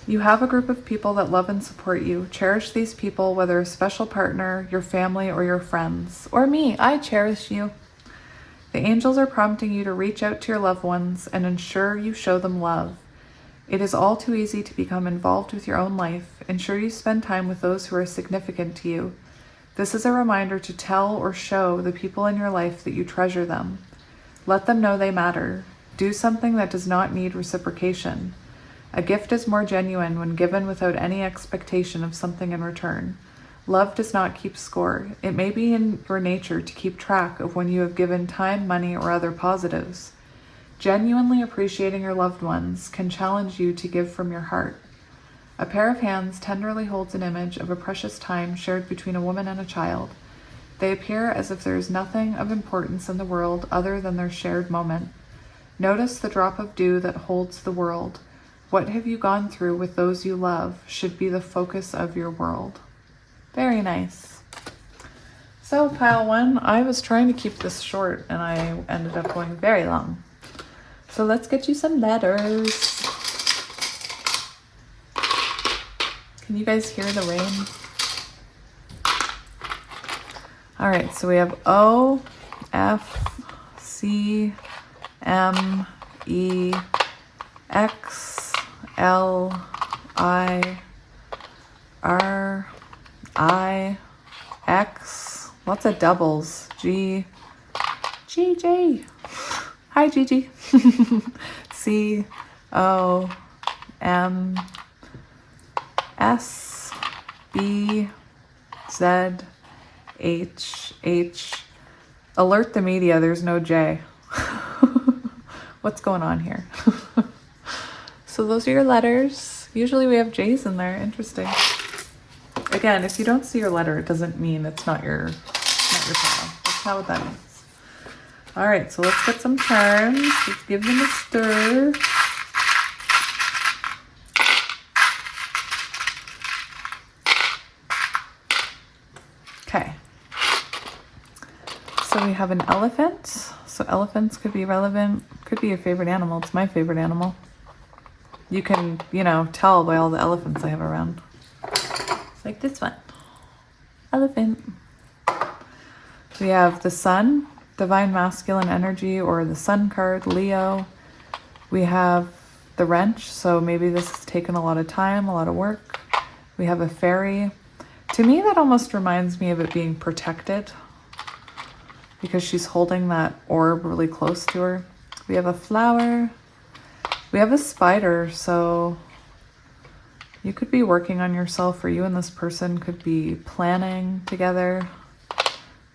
You have a group of people that love and support you. Cherish these people, whether a special partner, your family, or your friends. Or me, I cherish you. The angels are prompting you to reach out to your loved ones and ensure you show them love. It is all too easy to become involved with your own life. Ensure you spend time with those who are significant to you. This is a reminder to tell or show the people in your life that you treasure them. Let them know they matter. Do something that does not need reciprocation. A gift is more genuine when given without any expectation of something in return. Love does not keep score. It may be in your nature to keep track of when you have given time, money, or other positives. Genuinely appreciating your loved ones can challenge you to give from your heart. A pair of hands tenderly holds an image of a precious time shared between a woman and a child. They appear as if there is nothing of importance in the world other than their shared moment. Notice the drop of dew that holds the world. What have you gone through with those you love should be the focus of your world. Very nice. So pile one, I was trying to keep this short and I ended up going very long. So let's get you some letters. Can you guys hear the rain? All right, so we have O, F, C, M, E, X, L, I, R, I, X, lots of doubles, G, G. Hi, Gigi. C, O, M, S, B, Z, H. Alert the media, there's no J. What's going on here? So those are your letters. Usually we have J's in there. Interesting. Again, if you don't see your letter, it doesn't mean it's not your pile. That's not what that means. All right, so let's get some charms. Let's give them a stir. So we have an elephant. So elephants could be relevant, could be a favorite animal. It's my favorite animal. You can, you know, tell by all the elephants I have around. Like this one. Elephant. We have the sun, divine masculine energy, or the sun card, Leo. We have the wrench, so maybe this has taken a lot of time, a lot of work. We have a fairy. To me, that almost reminds me of it being protected because she's holding that orb really close to her. We have a flower. We have a spider, so you could be working on yourself, or you and this person could be planning together.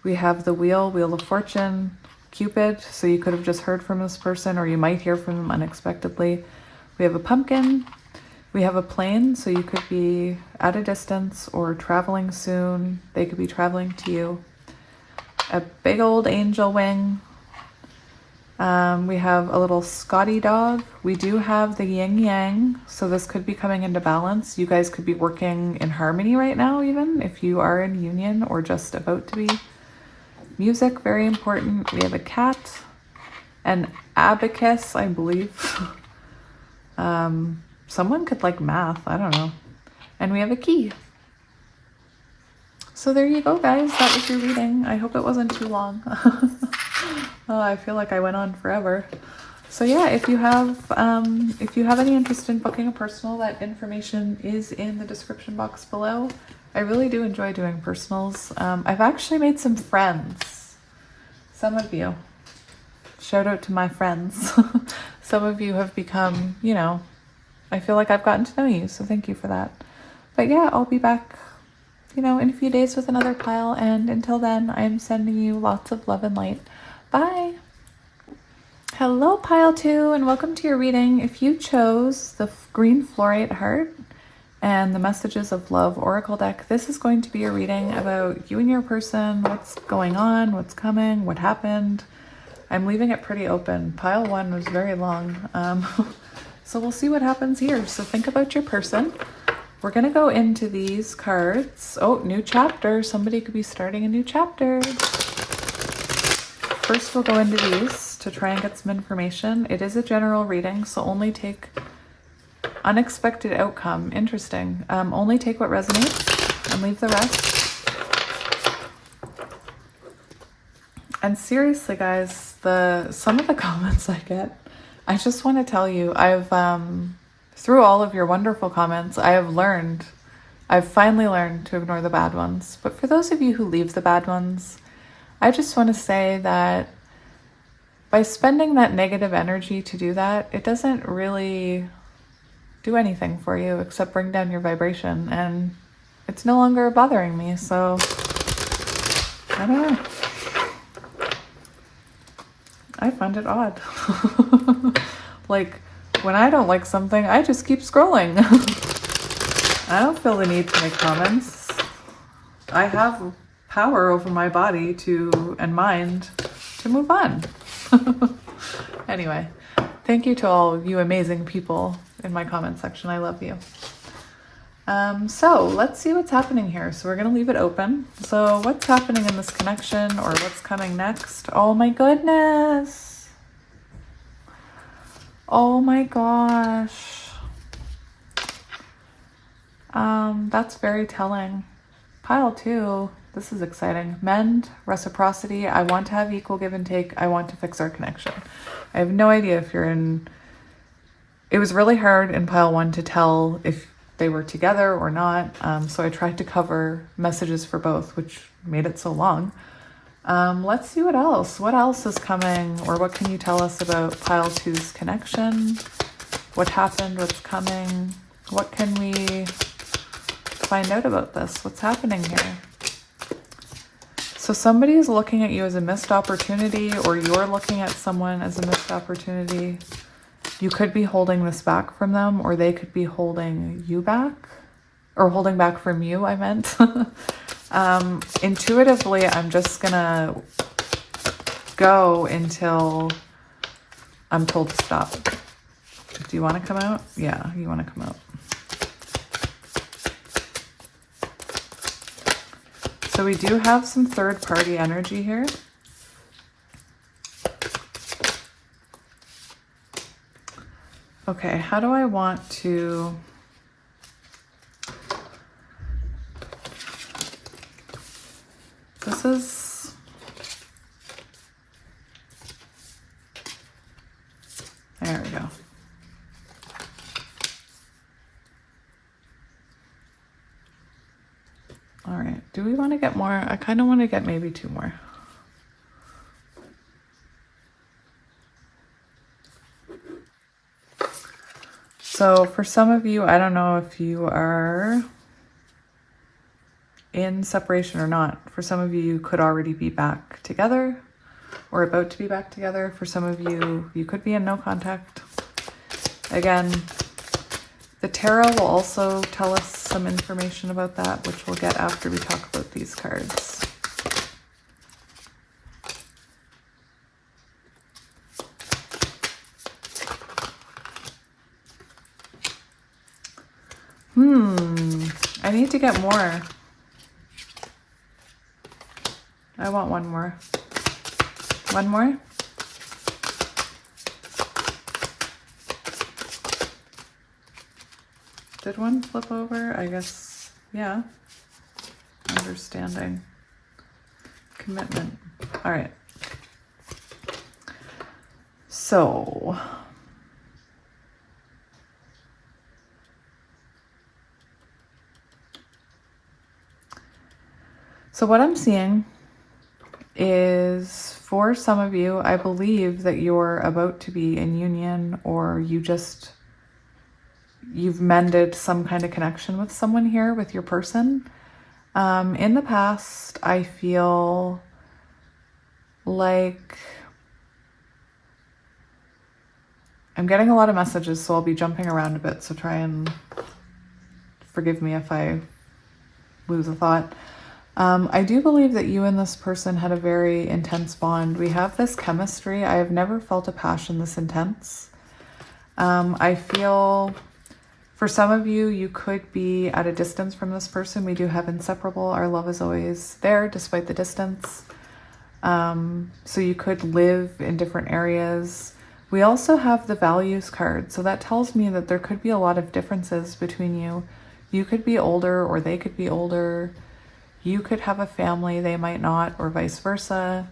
We have the wheel, Wheel of Fortune, Cupid, so you could have just heard from this person, or you might hear from them unexpectedly. We have a pumpkin. We have a plane, so you could be at a distance or traveling soon. They could be traveling to you. A big old angel wing. We have a little Scotty dog. We do have the yin yang, so this could be coming into balance. You guys could be working in harmony right now, even if you are in union or just about to be. Music, very important. We have a cat, an abacus, I believe. Someone could like math, I don't know. And we have a key. So there you go, guys. That was your reading. I hope it wasn't too long. Oh, I feel like I went on forever. So yeah, if you have any interest in booking a personal, that information is in the description box below. I really do enjoy doing personals. I've actually made some friends. Some of you. Shout out to my friends. Some of you have become, you know, I feel like I've gotten to know you, so thank you for that. But yeah, I'll be back, you know, in a few days with another pile, and until then, I am sending you lots of love and light. Bye! Hello, Pile 2, and welcome to your reading. If you chose the green Fluorite Heart and the Messages of Love Oracle deck, this is going to be a reading about you and your person, what's going on, what's coming, what happened. I'm leaving it pretty open. Pile 1 was very long, so we'll see what happens here. So think about your person. We're going to go into these cards. Oh, new chapter. Somebody could be starting a new chapter. First, we'll go into these to try and get some information. It is a general reading, so only take unexpected outcome. Interesting. Only take what resonates and leave the rest. And seriously, guys, some of the comments I get, I just want to tell you, I've through all of your wonderful comments, I've finally learned to ignore the bad ones. But for those of you who leave the bad ones, I just want to say that by spending that negative energy to do that, it doesn't really do anything for you except bring down your vibration, and it's no longer bothering me, so I don't know. I find it odd. Like, when I don't like something, I just keep scrolling. I don't feel the need to make comments. I have power over my body and mind to move on. Anyway, thank you to all you amazing people in my comment section. I love you. So let's see what's happening here. So we're going to leave it open. So what's happening in this connection, or what's coming next? Oh my goodness. Oh my gosh. That's very telling. Pile 2. This is exciting. Mend, reciprocity. I want to have equal give and take. I want to fix our connection. I have no idea if you're in... It was really hard in pile 1 to tell if they were together or not. So I tried to cover messages for both, which made it so long. Let's see what else. What else is coming, or what can you tell us about pile 2's connection? What happened? What's coming? What can we find out about this? What's happening here? So somebody is looking at you as a missed opportunity, or you're looking at someone as a missed opportunity. You could be holding this back from them, or they could be holding you back, or holding back from you, I meant. Intuitively, I'm just gonna go until I'm told to stop. Do you want to come out? Yeah, you want to come out. So we do have some third party energy here. Okay, how do I want to... This is... There we go. All right, do we want to get more? I kind of want to get maybe 2 more. So for some of you, I don't know if you are in separation or not. For some of you, you could already be back together or about to be back together. For some of you, you could be in no contact. Again, the tarot will also tell us some information about that, which we'll get after we talk about these cards. I need to get more. I want 1 more. 1 more? Did one flip over? I guess, yeah. Understanding. Commitment. All right. So... So what I'm seeing is, for some of you, I believe that you're about to be in union, or you've mended some kind of connection with someone here, with your person. In the past, I feel like I'm getting a lot of messages, so I'll be jumping around a bit, so try and forgive me if I lose a thought. I do believe that you and this person had a very intense bond. We have this chemistry. I have never felt a passion this intense. I feel, for some of you, you could be at a distance from this person. We do have inseparable. Our love is always there despite the distance. So you could live in different areas. We also have the values card. So that tells me that there could be a lot of differences between you. You could be older, or they could be older. You could have a family, they might not, or vice versa.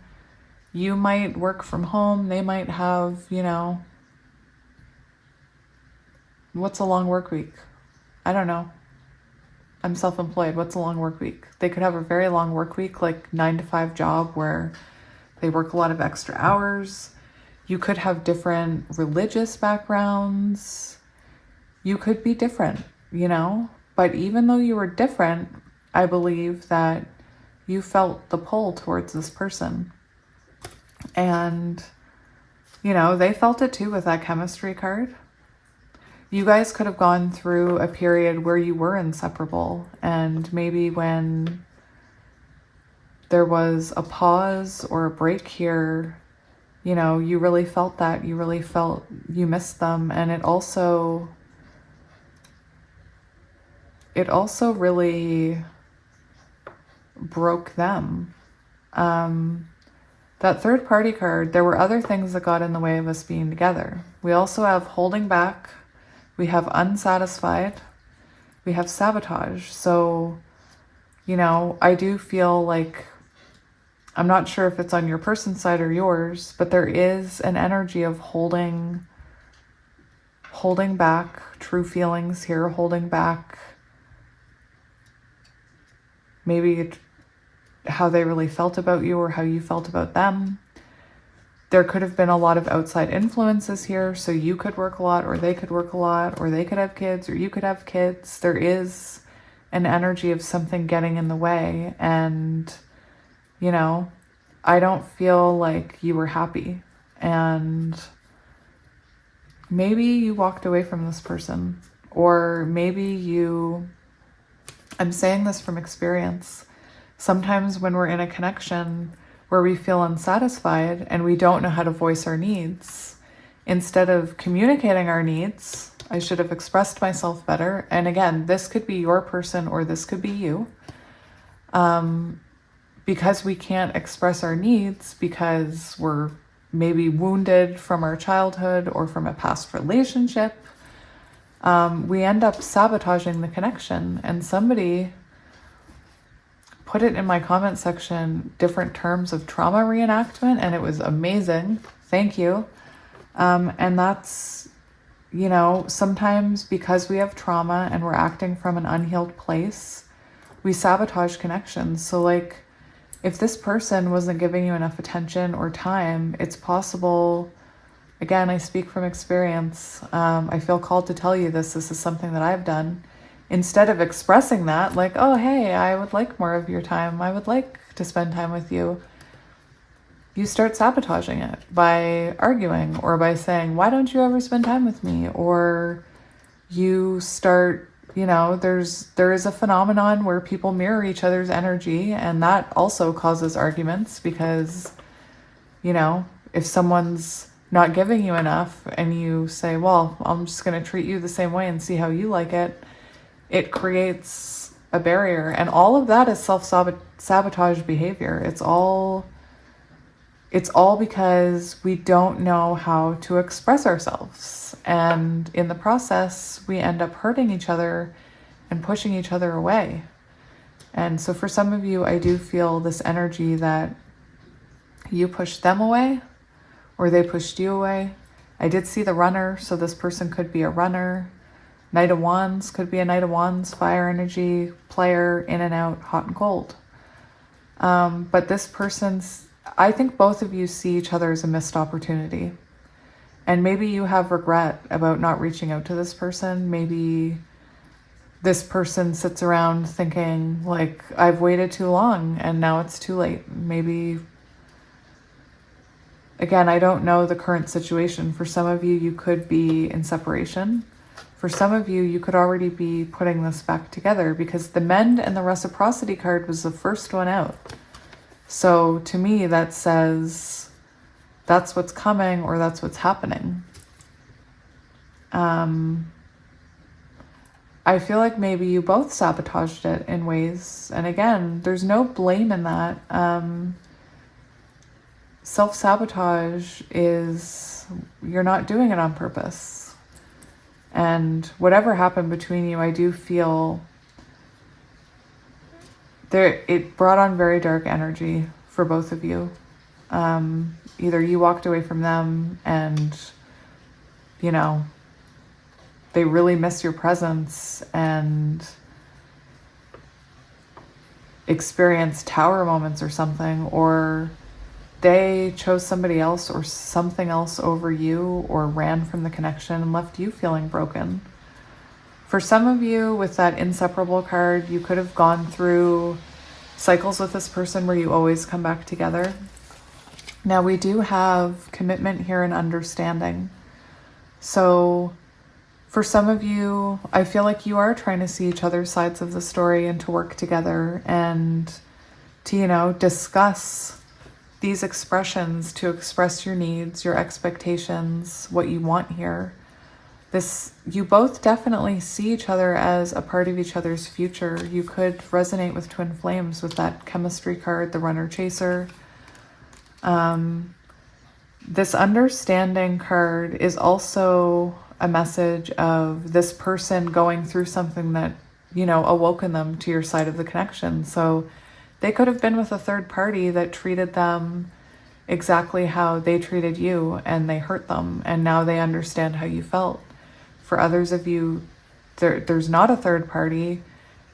You might work from home, they might have, you know, what's a long work week? I don't know. I'm self-employed. What's a long work week? They could have a very long work week, like 9-to-5 job where they work a lot of extra hours. You could have different religious backgrounds. You could be different, you know? But even though you were different, I believe that you felt the pull towards this person. And, you know, they felt it too with that chemistry card. You guys could have gone through a period where you were inseparable, and maybe when there was a pause or a break here, you know, you really felt that. You really felt you missed them. And it also really broke them. That third party card, there were other things that got in the way of us being together. We also have holding back, we have unsatisfied, we have sabotage. So, you know, I do feel like, I'm not sure if it's on your person's side or yours, but there is an energy of holding back true feelings here, holding back maybe how they really felt about you or how you felt about them. There could have been a lot of outside influences here. So you could work a lot, or they could work a lot, or they could have kids, or you could have kids. There is an energy of something getting in the way. And, you know, I don't feel like you were happy. And maybe you walked away from this person, or maybe I'm saying this from experience. Sometimes when we're in a connection where we feel unsatisfied and we don't know how to voice our needs, instead of communicating our needs, I should have expressed myself better. And again, this could be your person or this could be you. Because we can't express our needs because we're maybe wounded from our childhood or from a past relationship, we end up sabotaging the connection. And somebody put it in my comment section, different terms of trauma reenactment, and it was amazing. Thank you. And that's, you know, sometimes because we have trauma and we're acting from an unhealed place, we sabotage connections. So like, if this person wasn't giving you enough attention or time, it's possible, again, I speak from experience. I feel called to tell you this. This is something that I've done. Instead of expressing that, like, oh, hey, I would like more of your time. I would like to spend time with you. You start sabotaging it by arguing or by saying, why don't you ever spend time with me? Or you start, you know, there is a phenomenon where people mirror each other's energy, and that also causes arguments because, you know, if someone's not giving you enough and you say, well, I'm just going to treat you the same way and see how you like it, it creates a barrier. And all of that is self-sabotage behavior. It's all because we don't know how to express ourselves. And in the process, we end up hurting each other and pushing each other away. And so for some of you, I do feel this energy that you pushed them away or they pushed you away. I did see the runner, so this person could be a runner. Knight of Wands could be a Knight of Wands, fire energy, player, in and out, hot and cold. But this person's, I think both of you see each other as a missed opportunity. And maybe you have regret about not reaching out to this person. Maybe this person sits around thinking, like, I've waited too long and now it's too late. Maybe, again, I don't know the current situation. For some of you, you could be in separation. For some of you, you could already be putting this back together because the mend and the reciprocity card was the first one out. So to me, that says that's what's coming or that's what's happening. I feel like maybe you both sabotaged it in ways. And again, there's no blame in that. Self-sabotage is, you're not doing it on purpose. And whatever happened between you, I do feel it brought on very dark energy for both of you. Either you walked away from them and, you know, they really miss your presence and experience tower moments or something, or they chose somebody else or something else over you, or ran from the connection and left you feeling broken. For some of you, with that inseparable card, you could have gone through cycles with this person where you always come back together. Now, we do have commitment here and understanding. So for some of you, I feel like you are trying to see each other's sides of the story and to work together and to, you know, discuss these expressions, to express your needs, your expectations, what you want here. You both definitely see each other as a part of each other's future. You could resonate with twin flames with that chemistry card, the runner chaser. This understanding card is also a message of this person going through something that, you know, awoken them to your side of the connection. So they could have been with a third party that treated them exactly how they treated you and they hurt them. And now they understand how you felt. For others of you, there's not a third party.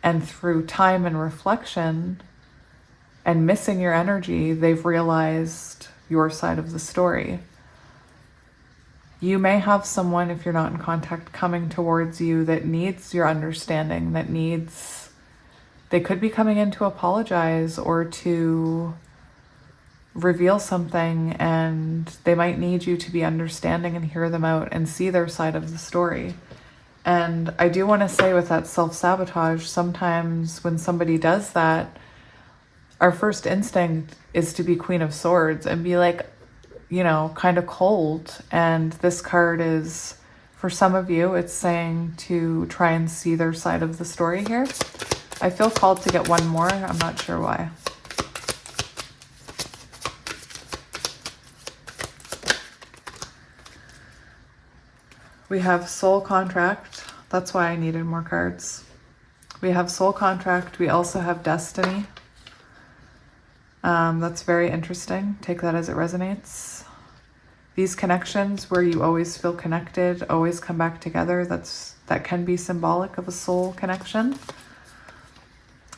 And through time and reflection and missing your energy, they've realized your side of the story. You may have someone, if you're not in contact, coming towards you that needs your understanding, they could be coming in to apologize or to reveal something, and they might need you to be understanding and hear them out and see their side of the story. And I do want to say, with that self-sabotage, sometimes when somebody does that, our first instinct is to be Queen of Swords and be like, you know, kind of cold. And this card is, for some of you, it's saying to try and see their side of the story here. I feel called to get one more. I'm not sure why. We have soul contract. That's why I needed more cards. We have soul contract. We also have destiny. That's very interesting. Take that as it resonates. These connections where you always feel connected, always come back together, that can be symbolic of a soul connection.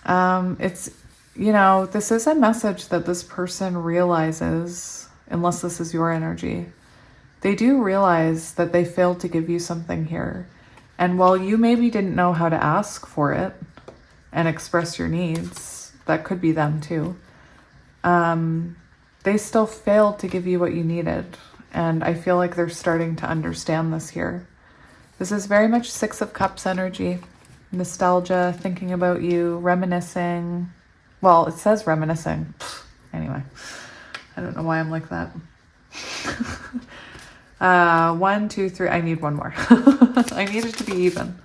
It's, you know, this is a message that this person realizes, unless this is your energy. They do realize that they failed to give you something here. And while you maybe didn't know how to ask for it and express your needs, that could be them too. They still failed to give you what you needed. And I feel like they're starting to understand this here. This is very much Six of Cups energy. Nostalgia, thinking about you, reminiscing. Well, it says reminiscing. Anyway, I don't know why I'm like that. 1, 2, 3. I need one more. I need it to be even.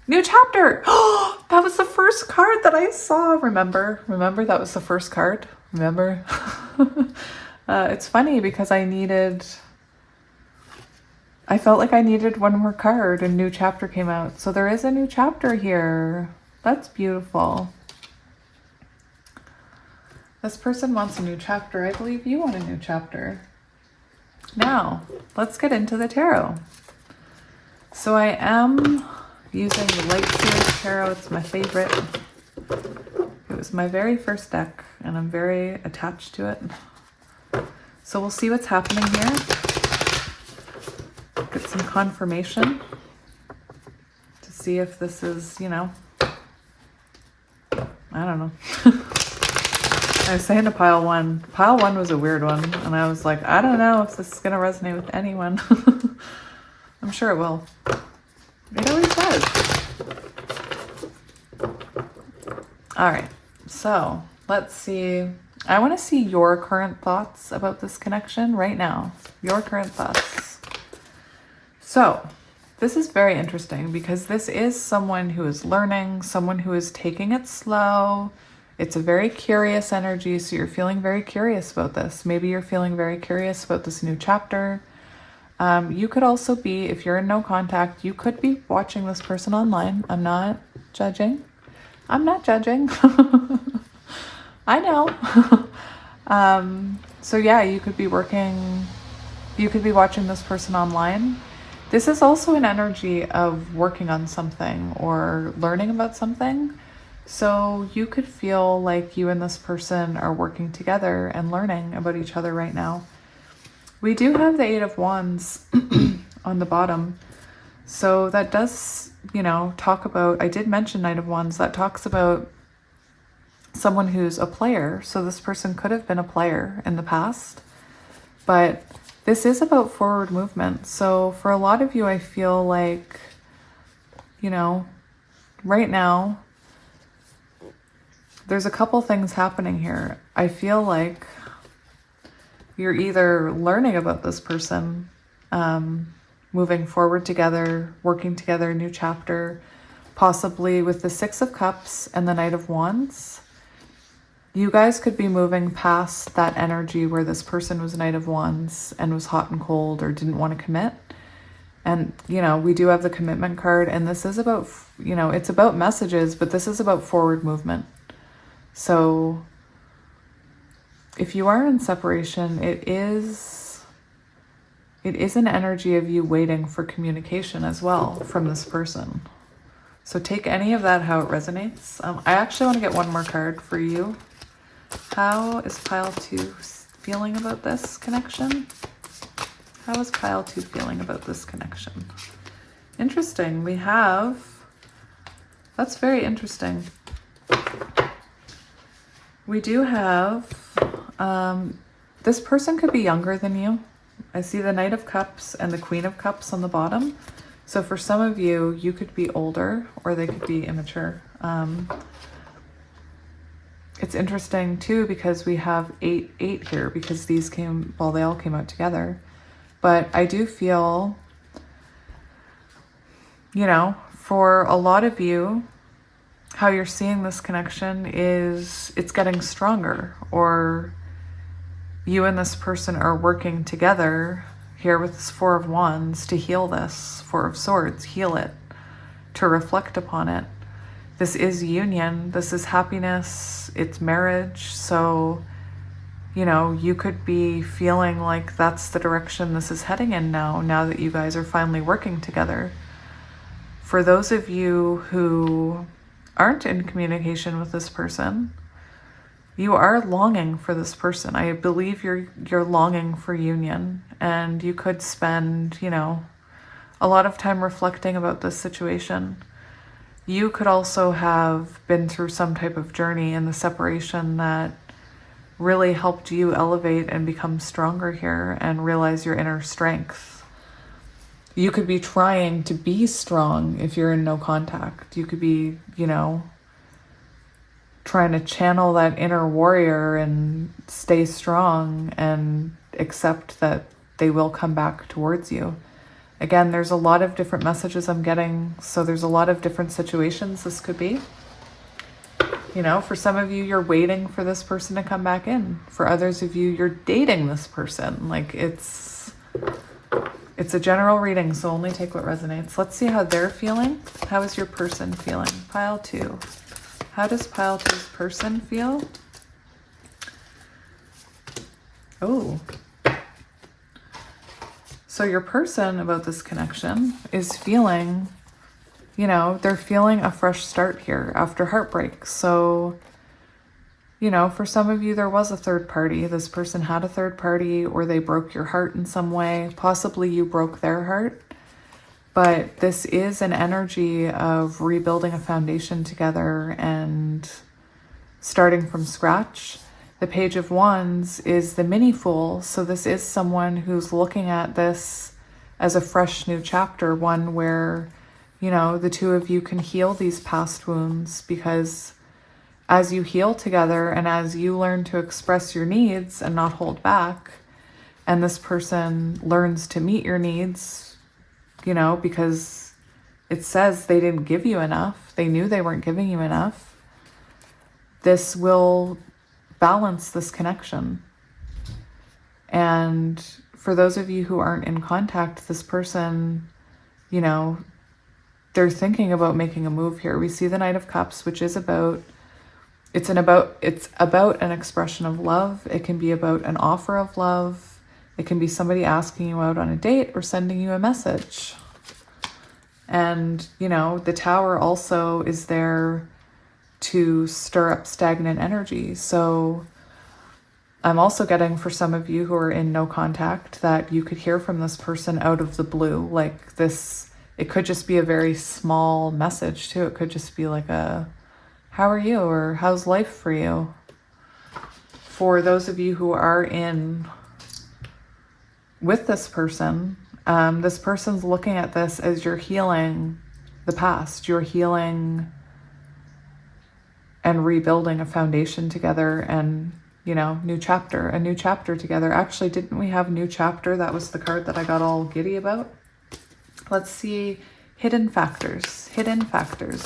New chapter. Oh, that was the first card that I saw. Remember that was the first card. Remember? It's funny because I felt like I needed one more card and new chapter came out. So there is a new chapter here. That's beautiful. This person wants a new chapter. I believe you want a new chapter. Now, let's get into the tarot. So I am using the Light Series Tarot. It's my favorite. It was my very first deck, and I'm very attached to it. So we'll see what's happening here. Get some confirmation to see if this is, you know, I don't know. I was saying to pile one. Pile one was a weird one, and I was like, I don't know if this is going to resonate with anyone. I'm sure it will. It always does. All right, so let's see. I want to see your current thoughts about this connection right now. Your current thoughts. So this is very interesting because this is someone who is learning, someone who is taking it slow. It's a very curious energy, so you're feeling very curious about this. Maybe you're feeling very curious about this new chapter. You could also be, if you're in no contact, you could be watching this person online. I'm not judging. I'm not judging. I know. So yeah, you could be watching this person online. This is also an energy of working on something or learning about something. So you could feel like you and this person are working together and learning about each other right now. We do have the Eight of Wands on the bottom. So that does, you know, talk about, I did mention Knight of Wands, that talks about someone who's a player. So this person could have been a player in the past, but this is about forward movement. So for a lot of you, I feel like, you know, right now, there's a couple things happening here. I feel like you're either learning about this person, moving forward together, working together, new chapter, possibly with the Six of Cups and the Knight of Wands. You guys could be moving past that energy where this person was Knight of Wands and was hot and cold or didn't want to commit. And, you know, we do have the commitment card, and this is about, you know, it's about messages, but this is about forward movement. So if you are in separation, it is an energy of you waiting for communication as well from this person. So take any of that how it resonates. I actually want to get one more card for you. How is pile 2 feeling about this connection? How is pile 2 feeling about this connection? Interesting. We have, that's very interesting. We do have, this person could be younger than you. I see the Knight of Cups and the Queen of Cups on the bottom. So for some of you, you could be older or they could be immature. It's interesting too because we have 8 here because these came, well, they all came out together. But I do feel, you know, for a lot of you, how you're seeing this connection is it's getting stronger, or you and this person are working together here with this Four of Wands to heal this. Four of Swords, heal it, to reflect upon it. This is union, this is happiness, it's marriage. So, you know, you could be feeling like that's the direction this is heading in now that you guys are finally working together. For those of you who aren't in communication with this person, you are longing for this person. I believe you're longing for union, and you could spend, you know, a lot of time reflecting about this situation. You could also have been through some type of journey in the separation that really helped you elevate and become stronger here and realize your inner strength. You could be trying to be strong if you're in no contact. You could be, you know, trying to channel that inner warrior and stay strong and accept that they will come back towards you. Again, there's a lot of different messages I'm getting, so there's a lot of different situations this could be. You know, for some of you, you're waiting for this person to come back in. For others of you, you're dating this person. Like, it's a general reading, so only take what resonates. Let's see how they're feeling. How is your person feeling? Pile 2. How does pile 2's person feel? Oh. So your person about this connection is feeling, you know, they're feeling a fresh start here after heartbreak. So, you know, for some of you, there was a third party. This person had a third party, or they broke your heart in some way. Possibly you broke their heart. But this is an energy of rebuilding a foundation together and starting from scratch. The Page of Wands is the mini fool. So this is someone who's looking at this as a fresh new chapter, one where, you know, the two of you can heal these past wounds, because as you heal together and as you learn to express your needs and not hold back, and this person learns to meet your needs, you know, because it says they didn't give you enough. They knew they weren't giving you enough. This will balance this connection. And for those of you who aren't in contact, this person, you know, they're thinking about making a move here. We see the Knight of Cups, which is about an expression of love. It can be about an offer of love. It can be somebody asking you out on a date or sending you a message. And, you know, the Tower also is there to stir up stagnant energy. So I'm also getting, for some of you who are in no contact, that you could hear from this person out of the blue. Like this, it could just be a very small message too. It could just be like a, how are you? Or how's life for you? For those of you who are in with this person's looking at this as you're healing the past. You're healing and rebuilding a foundation together, and, you know, a new chapter together. Actually, didn't we have new chapter? That was the card that I got all giddy about. Let's see. Hidden factors.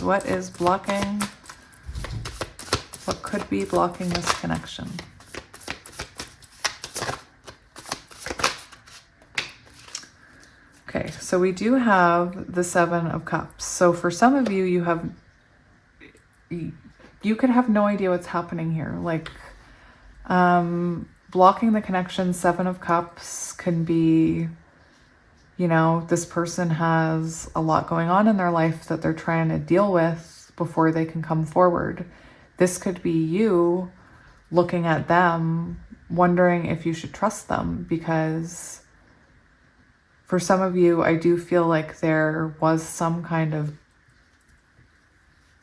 What is blocking? What could be blocking this connection? Okay, so we do have the Seven of Cups. So for some of you, you could have no idea what's happening here. Like, blocking the connection, Seven of Cups can be, you know, this person has a lot going on in their life that they're trying to deal with before they can come forward. This could be you looking at them, wondering if you should trust them, because for some of you, I do feel like there was some kind of,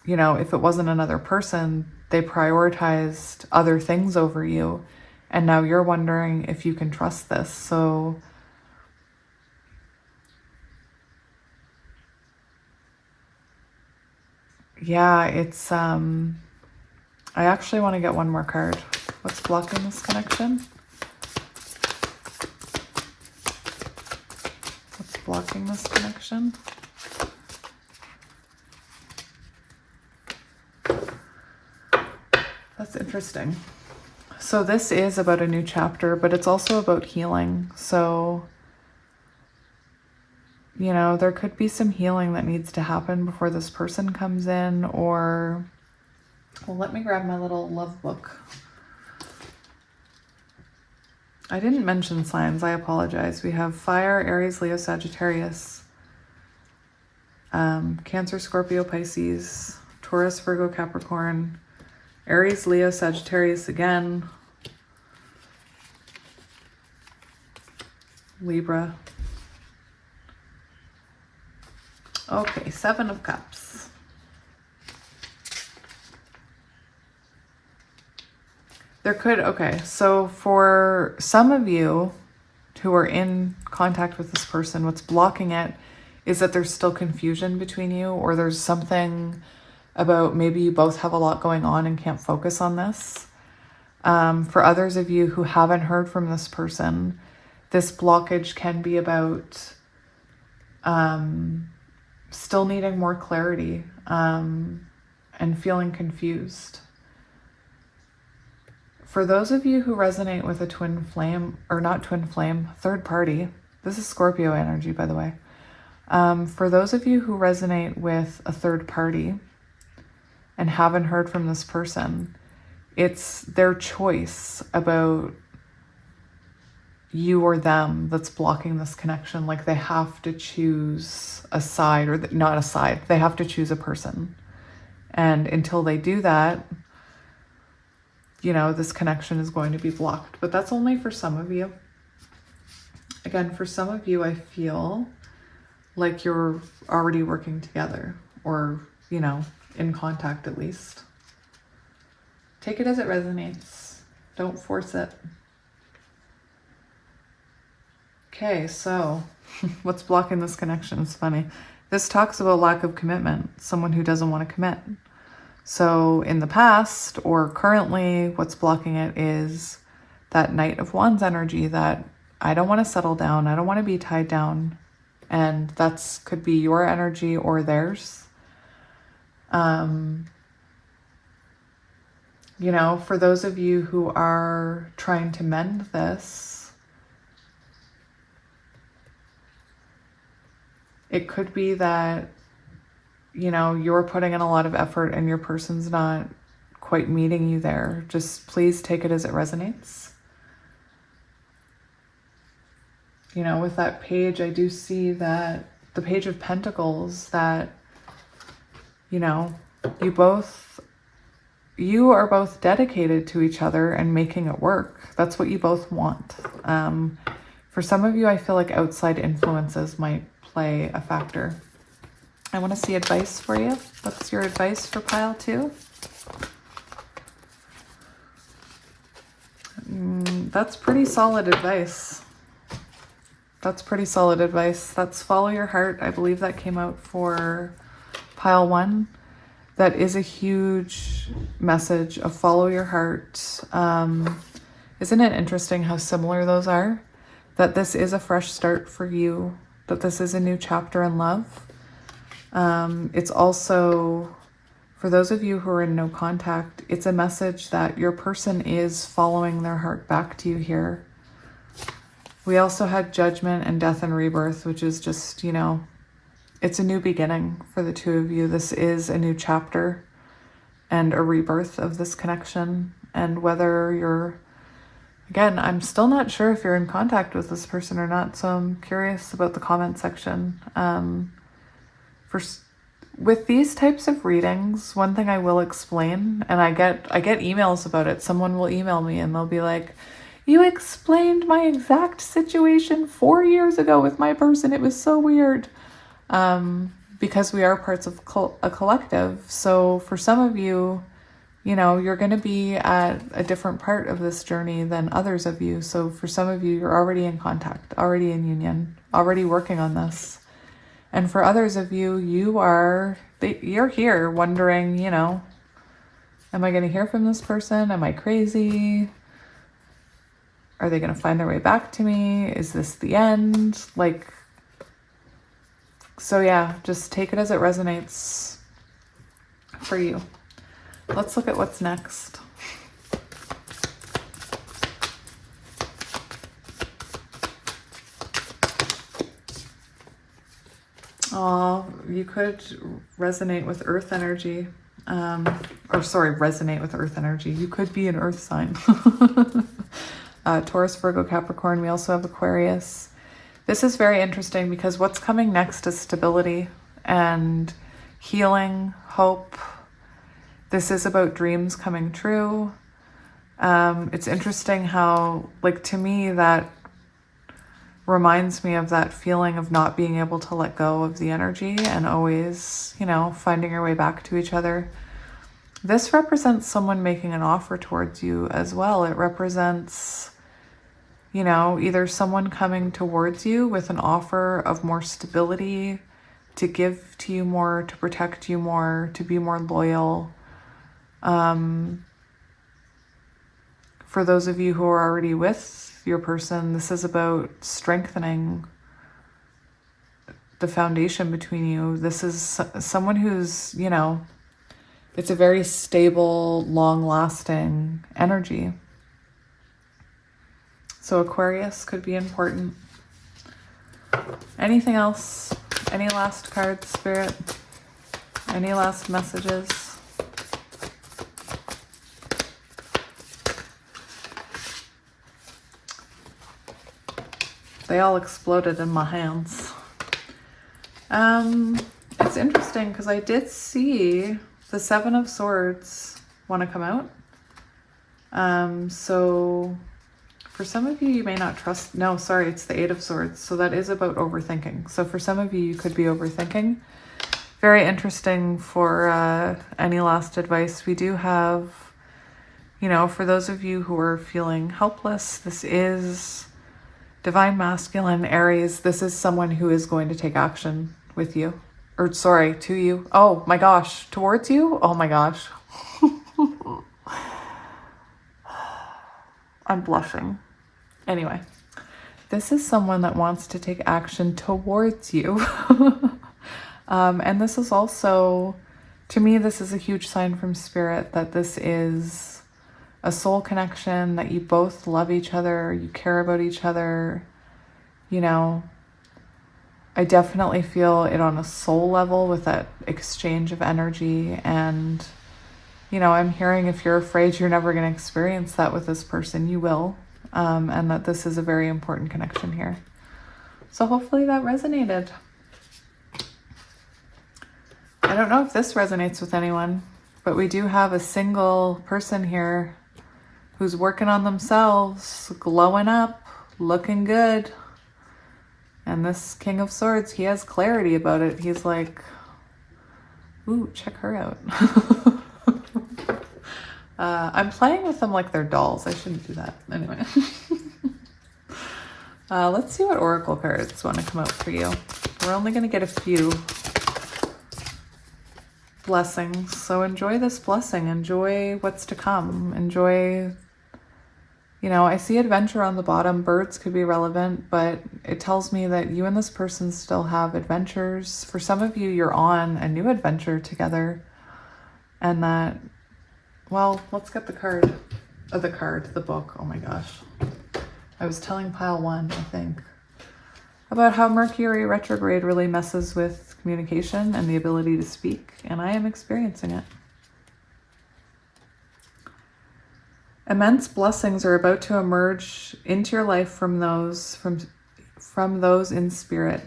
you know, if it wasn't another person, they prioritized other things over you. And now you're wondering if you can trust this. So yeah, it's, I actually want to get one more card. What's blocking this connection? Blocking this connection. That's interesting. So this is about a new chapter, but it's also about healing. So you know, there could be some healing that needs to happen before this person comes in, or, well, let me grab my little love book. I didn't mention signs, I apologize. We have Fire, Aries, Leo, Sagittarius, Cancer, Scorpio, Pisces, Taurus, Virgo, Capricorn, Aries, Leo, Sagittarius again, Libra. Okay, Seven of Cups. There could, okay, so for some of you who are in contact with this person, what's blocking it is that there's still confusion between you, or there's something about maybe you both have a lot going on and can't focus on this. For others of you who haven't heard from this person, this blockage can be about still needing more clarity and feeling confused. For those of you who resonate with a twin flame, or not twin flame, third party, this is Scorpio energy, by the way. For those of you who resonate with a third party and haven't heard from this person, it's their choice about you or them that's blocking this connection. Like they have to choose a side, or not a side, they have to choose a person. And until they do that, you know, this connection is going to be blocked. But that's only for some of you. Again, for some of you, I feel like you're already working together, or, you know, in contact at least. Take it as it resonates. Don't force it. Okay, so what's blocking this connection? It's funny. This talks about lack of commitment, someone who doesn't want to commit. So in the past or currently, what's blocking it is that Knight of Wands energy, that I don't want to settle down. I don't want to be tied down. And that's could be your energy or theirs. You know, for those of you who are trying to mend this, it could be that, you know, you're putting in a lot of effort and your person's not quite meeting you there. Just please take it as it resonates. You know, with that page, I do see that the Page of Pentacles, that, you know, you are both dedicated to each other and making it work. That's what you both want. For some of you, I feel like outside influences might play a factor. I want to see advice for you. What's your advice for pile 2? That's pretty solid advice. That's pretty solid advice. That's follow your heart. I believe that came out for pile 1. That is a huge message of follow your heart. Isn't it interesting how similar those are? That this is a fresh start for you, that this is a new chapter in love. It's also, for those of you who are in no contact, it's a message that your person is following their heart back to you here. We also had Judgment and Death and Rebirth, which is just, you know, it's a new beginning for the two of you. This is a new chapter and a rebirth of this connection. And whether you're, again, I'm still not sure if you're in contact with this person or not, so I'm curious about the comment section. With these types of readings, one thing I will explain, and I get emails about it. Someone will email me and they'll be like, you explained my exact situation 4 years ago with my person. It was so weird. Because we are parts of a collective. So for some of you, you know, you're going to be at a different part of this journey than others of you. So for some of you, you're already in contact, already in union, already working on this. And for others of you, you're here wondering, you know, am I going to hear from this person? Am I crazy? Are they going to find their way back to me? Is this the end? Like, so yeah, just take it as it resonates for you. Let's look at what's next. Oh, you could resonate with earth energy. Resonate with earth energy. You could be an earth sign. Taurus, Virgo, Capricorn. We also have Aquarius. This is very interesting because what's coming next is stability and healing, hope. This is about dreams coming true. It's interesting how, like, to me, that reminds me of that feeling of not being able to let go of the energy and always, you know, finding your way back to each other. This represents someone making an offer towards you as well. It represents, you know, either someone coming towards you with an offer of more stability, to give to you more, to protect you more, to be more loyal. For those of you who are already with your person, this is about strengthening the foundation between you. This is someone who's, you know, it's a very stable, long-lasting energy. So Aquarius could be important. Anything else? Any last cards, Spirit? Any last messages? They all exploded in my hands. It's interesting because I did see the Seven of Swords want to come out. So for some of you, you may not trust. No, sorry, it's the Eight of Swords. So that is about overthinking. So for some of you, you could be overthinking. Very interesting for any last advice. We do have, you know, for those of you who are feeling helpless, this is Divine Masculine, Aries. This is someone who is going to take action with you. Or sorry, to you. Oh my gosh, towards you? Oh my gosh. I'm blushing. Anyway, this is someone that wants to take action towards you. And this is also, to me, this is a huge sign from Spirit that this is a soul connection, that you both love each other, you care about each other. You know, I definitely feel it on a soul level with that exchange of energy. And, you know, I'm hearing if you're afraid you're never going to experience that with this person, you will. And that this is a very important connection here. So hopefully that resonated. I don't know if this resonates with anyone, but we do have a single person here who's working on themselves, glowing up, looking good. And this King of Swords, he has clarity about it. He's like, ooh, check her out. I'm playing with them like they're dolls. I shouldn't do that. Anyway. Let's see what Oracle cards want to come out for you. We're only going to get a few blessings. So enjoy this blessing. Enjoy what's to come. Enjoy, you know, I see adventure on the bottom. Birds could be relevant, but it tells me that you and this person still have adventures. For some of you, you're on a new adventure together. And that, well, let's get the card. The book. Oh my gosh. I was telling pile one, I think, about how Mercury retrograde really messes with communication and the ability to speak. And I am experiencing it. Immense blessings are about to emerge into your life from those in spirit.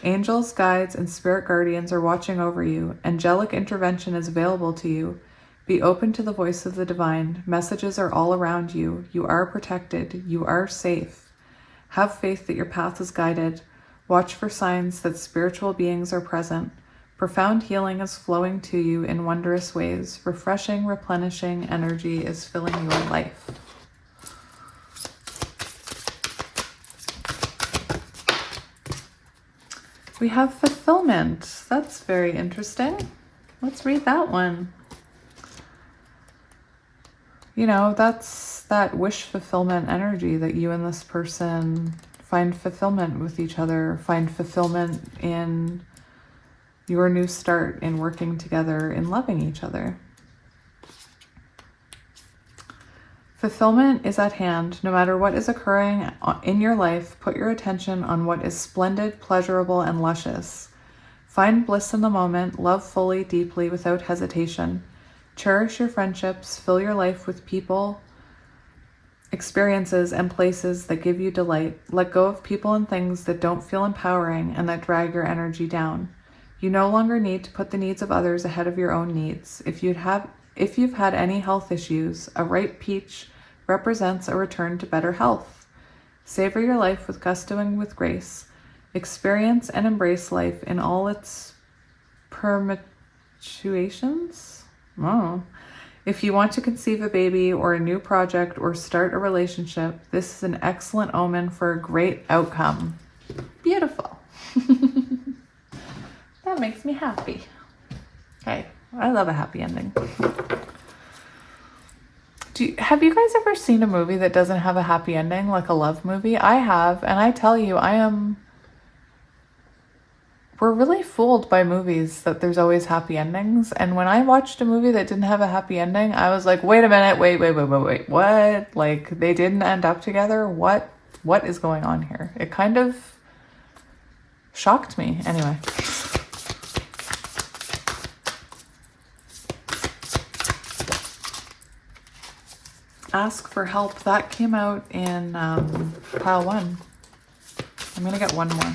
Angels, guides, and spirit guardians are watching over you. Angelic intervention is available to you. Be open to the voice of the divine. Messages are all around you. You are protected. You are safe. Have faith that your path is guided. Watch for signs that spiritual beings are present. Profound healing is flowing to you in wondrous ways. Refreshing, replenishing energy is filling your life. We have fulfillment. That's very interesting. Let's read that one. You know, that's that wish fulfillment energy that you and this person find fulfillment with each other, find fulfillment in your new start, in working together, in loving each other. Fulfillment is at hand. No matter what is occurring in your life, put your attention on what is splendid, pleasurable, and luscious. Find bliss in the moment, love fully, deeply, without hesitation. Cherish your friendships, fill your life with people, experiences, and places that give you delight. Let go of people and things that don't feel empowering and that drag your energy down. You no longer need to put the needs of others ahead of your own needs. If you've had any health issues, a ripe peach represents a return to better health. Savor your life with gusto and with grace. Experience and embrace life in all its permutations. Oh. If you want to conceive a baby or a new project or start a relationship, this is an excellent omen for a great outcome. Beautiful. That makes me happy. Okay, I love a happy ending. Have you guys ever seen a movie that doesn't have a happy ending, like a love movie? I have, and I tell you, we're really fooled by movies that there's always happy endings. And when I watched a movie that didn't have a happy ending, I was like, wait a minute, wait, what? Like, they didn't end up together? What is going on here? It kind of shocked me. Anyway. Ask for help. That came out in pile 1. I'm going to get one more.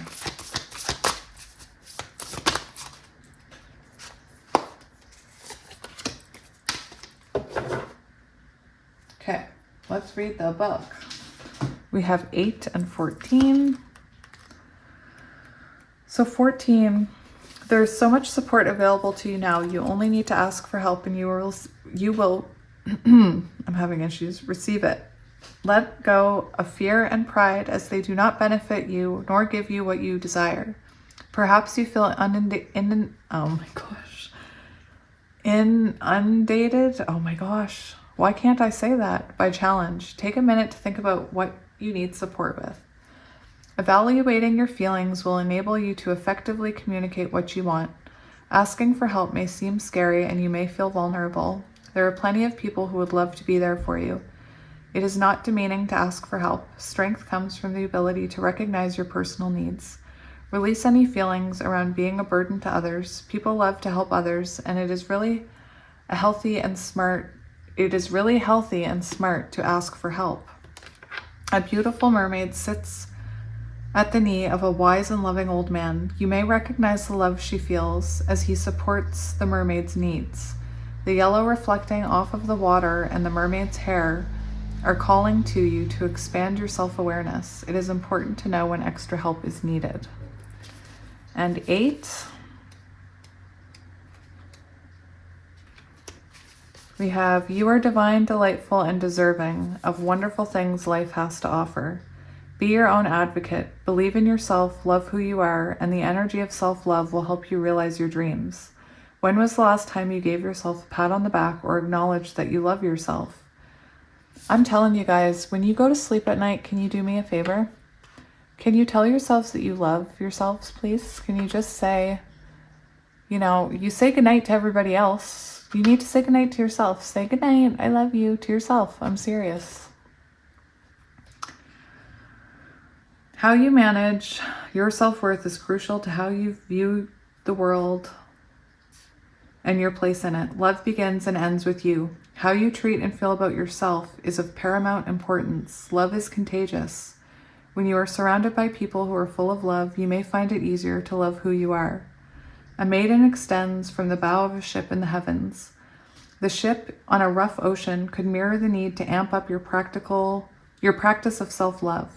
Okay, let's read the book. We have 8 and 14. So 14, there's so much support available to you now. You only need to ask for help and you will I'm having issues, receive it. Let go of fear and pride as they do not benefit you nor give you what you desire. Perhaps you feel inundated. Oh my gosh. Why can't I say that? By challenge. Take a minute to think about what you need support with. Evaluating your feelings will enable you to effectively communicate what you want. Asking for help may seem scary and you may feel vulnerable. There are plenty of people who would love to be there for you. It is not demeaning to ask for help. Strength comes from the ability to recognize your personal needs. Release any feelings around being a burden to others. People love to help others, and it is really healthy and smart to ask for help. A beautiful mermaid sits at the knee of a wise and loving old man. You may recognize the love she feels as he supports the mermaid's needs. The yellow reflecting off of the water and the mermaid's hair are calling to you to expand your self-awareness. It is important to know when extra help is needed. And 8, we have, you are divine, delightful, and deserving of wonderful things life has to offer. Be your own advocate. Believe in yourself, love who you are, and the energy of self-love will help you realize your dreams. When was the last time you gave yourself a pat on the back or acknowledged that you love yourself? I'm telling you guys, when you go to sleep at night, can you do me a favor? Can you tell yourselves that you love yourselves, please? Can you just say, you say goodnight to everybody else. You need to say goodnight to yourself. Say goodnight, I love you, to yourself. I'm serious. How you manage your self-worth is crucial to how you view the world and your place in it. Love begins and ends with you. How you treat and feel about yourself is of paramount importance. Love is contagious. When you are surrounded by people who are full of love, you may find it easier to love who you are. A maiden extends from the bow of a ship in the heavens. The ship on a rough ocean could mirror the need to amp up your practice of self-love.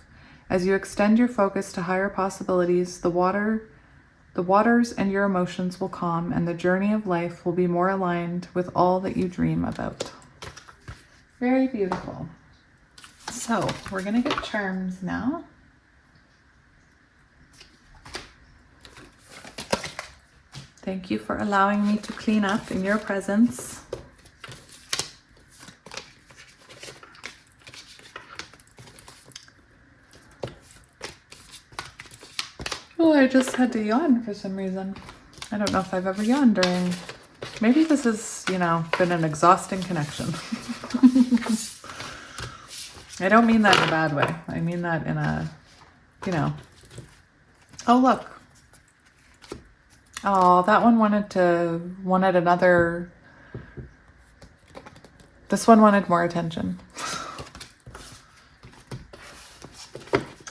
As you extend your focus to higher possibilities, the waters and your emotions will calm, and the journey of life will be more aligned with all that you dream about. Very beautiful. So we're going to get charms now. Thank you for allowing me to clean up in your presence. Oh, I just had to yawn for some reason. I don't know if I've ever yawned during... Maybe this has, been an exhausting connection. I don't mean that in a bad way. I mean that in a, Oh, look. Oh, that one wanted another. This one wanted more attention.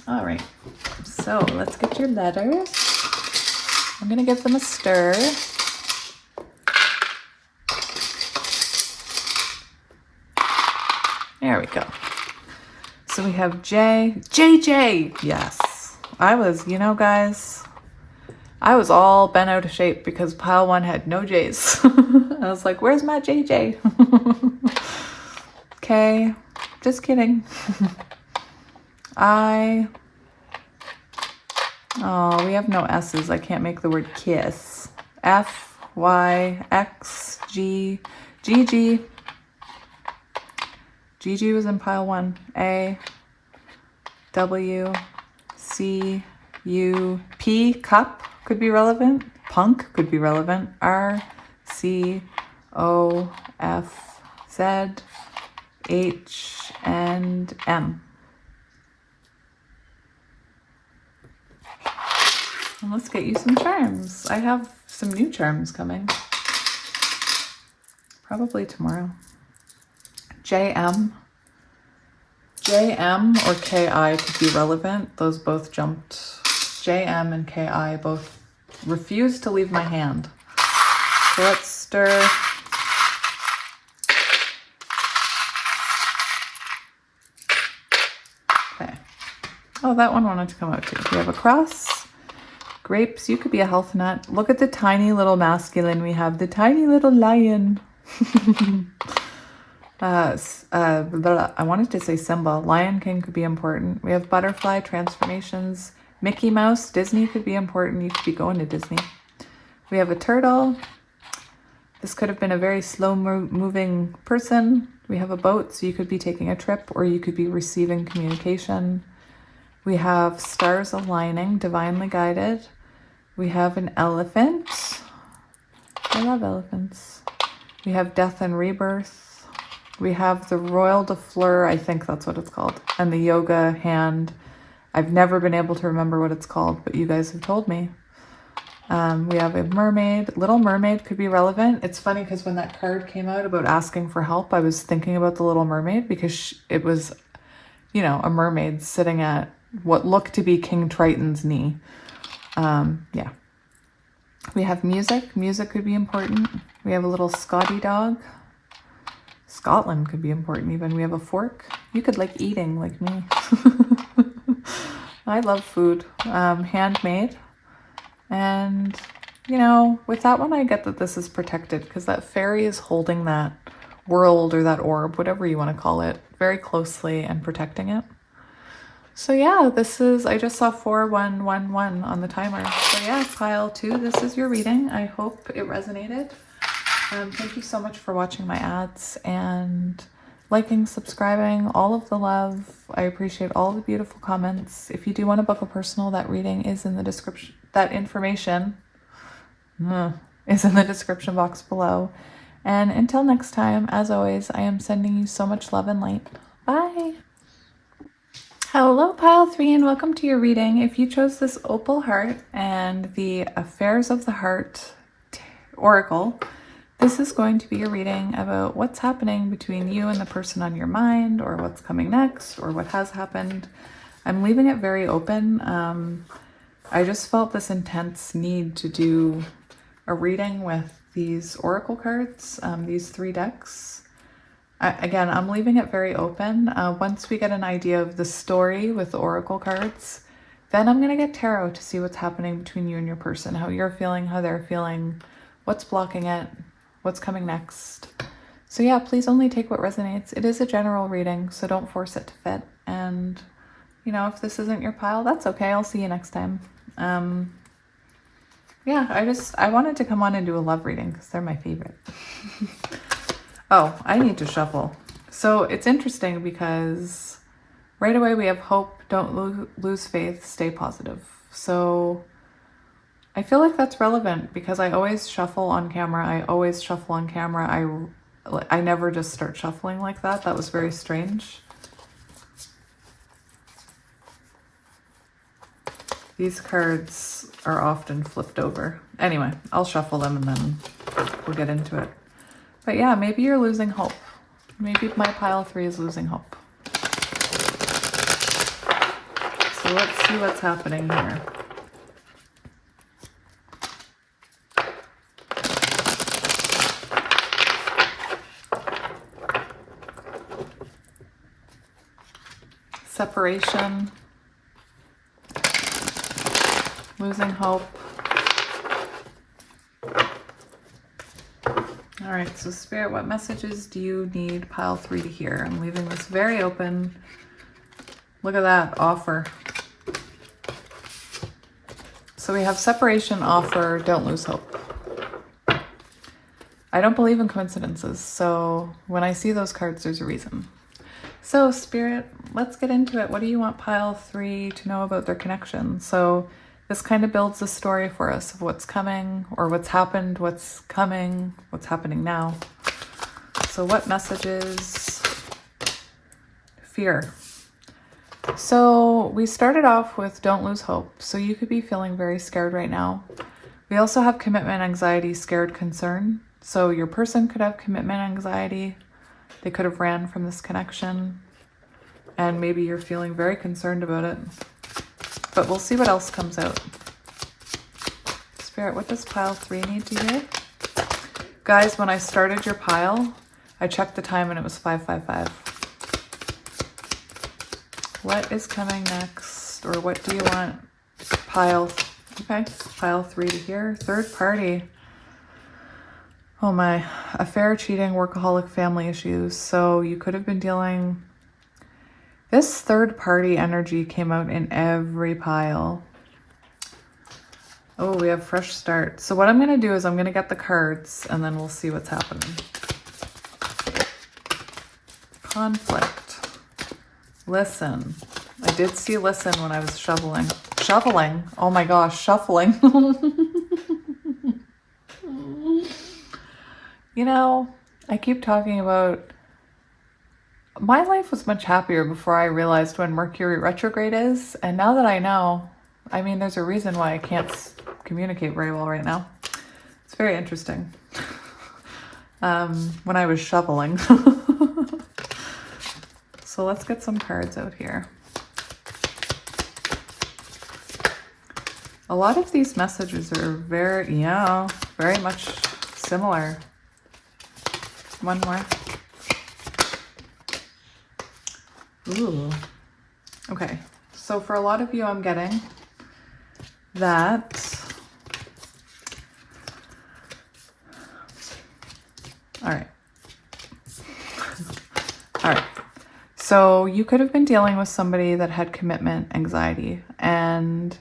All right, so let's get your letters. I'm gonna give them a stir. There we go. So we have JJ. Yes. I was, you know, guys, I was all bent out of shape because pile 1 had no J's. I was like, where's my JJ? Okay, just kidding. Oh, we have no S's. I can't make the word kiss. F, Y, X, G, GG. GG was in pile 1. A, W, C, U, P, cup could be relevant. Punk could be relevant. R, C, O, F, Z, H, and M. And let's get you some charms. I have some new charms coming. Probably tomorrow. JM. JM or KI could be relevant. Those both jumped. JM and KI both refused to leave my hand. So let's stir. Okay. Oh, that one wanted to come out too. We have a cross. Grapes, you could be a health nut. Look at the tiny little masculine we have. The tiny little lion. I wanted to say Simba. Lion King could be important. We have butterfly, transformations. Mickey Mouse, Disney could be important. You could be going to Disney. We have a turtle. This could have been a very slow moving person. We have a boat, so you could be taking a trip or you could be receiving communication. We have stars aligning, divinely guided. We have an elephant. I love elephants. We have death and rebirth. We have the Royal de Fleur, I think that's what it's called, and the yoga hand. I've never been able to remember what it's called, but you guys have told me. We have a mermaid. Little Mermaid could be relevant. It's funny because when that card came out about asking for help, I was thinking about the Little Mermaid because it was, you know, a mermaid sitting at what looked to be King Triton's knee. Yeah. We have music. Music could be important. We have a little Scotty dog. Scotland could be important even. We have a fork. You could like eating like me. I love food. Handmade. And, you know, with that one, I get that this is protected because that fairy is holding that world or that orb, whatever you want to call it, very closely and protecting it. So yeah, this is, I just saw 4111 on the timer. So yeah, pile 2, this is your reading. I hope it resonated. Thank you so much for watching my ads and liking, subscribing, all of the love. I appreciate all the beautiful comments. If you do want to book a personal, that reading is in the description. That information is in the description box below. And until next time, as always, I am sending you so much love and light. Bye. Hello, pile 3, and welcome to your reading. If you chose this Opal Heart and the Affairs of the Heart Oracle, this is going to be a reading about what's happening between you and the person on your mind, or what's coming next, or what has happened. I'm leaving it very open. I just felt this intense need to do a reading with these oracle cards, these 3 decks. Again, I'm leaving it very open. Once we get an idea of the story with the oracle cards, then I'm going to get tarot to see what's happening between you and your person, how you're feeling, how they're feeling, what's blocking it, what's coming next. So yeah, please only take what resonates. It is a general reading, so don't force it to fit. And, you know, if this isn't your pile, that's okay. I'll see you next time. Yeah, I wanted to come on and do a love reading because they're my favorite. Oh, I need to shuffle. So it's interesting because right away we have hope, don't lose faith, stay positive. So I feel like that's relevant because I always shuffle on camera. I never just start shuffling like that. That was very strange. These cards are often flipped over. Anyway, I'll shuffle them and then we'll get into it. But yeah, maybe you're losing hope. Maybe my pile 3 is losing hope. So let's see what's happening here. Separation, losing hope. All right, so Spirit, what messages do you need pile 3 to hear? I'm leaving this very open. Look at that offer. So we have separation, offer, don't lose hope. I don't believe in coincidences, so when I see those cards, there's a reason. So Spirit, let's get into it. What do you want pile 3 to know about their connection? So this kind of builds a story for us of what's coming or what's happened, what's coming, what's happening now. So what messages? Fear. So we started off with don't lose hope. So you could be feeling very scared right now. We also have commitment anxiety, scared, concern. So your person could have commitment anxiety. They could have ran from this connection, and maybe you're feeling very concerned about it. But we'll see what else comes out. Spirit, what does pile 3 need to hear? Guys, when I started your pile, I checked the time and it was 5:55. What is coming next? Or what do you want pile 3 to hear? Third party. Oh my, affair, cheating, workaholic, family issues. So you could have been dealing, this third party energy came out in every pile. Oh, we have fresh start. So what I'm going to do is I'm going to get the cards and then we'll see what's happening. Conflict. Listen. I did see listen when I was shoveling. Shoveling? Oh my gosh, shuffling. You know, I keep talking about my life was much happier before I realized when Mercury retrograde is. And now that I know, I mean, there's a reason why I can't communicate very well right now. It's very interesting. When I was shoveling. So let's get some cards out here. A lot of these messages are very much similar. One more. Ooh. Okay. So for a lot of you, I'm getting that. All right. All right. So you could have been dealing with somebody that had commitment anxiety, and,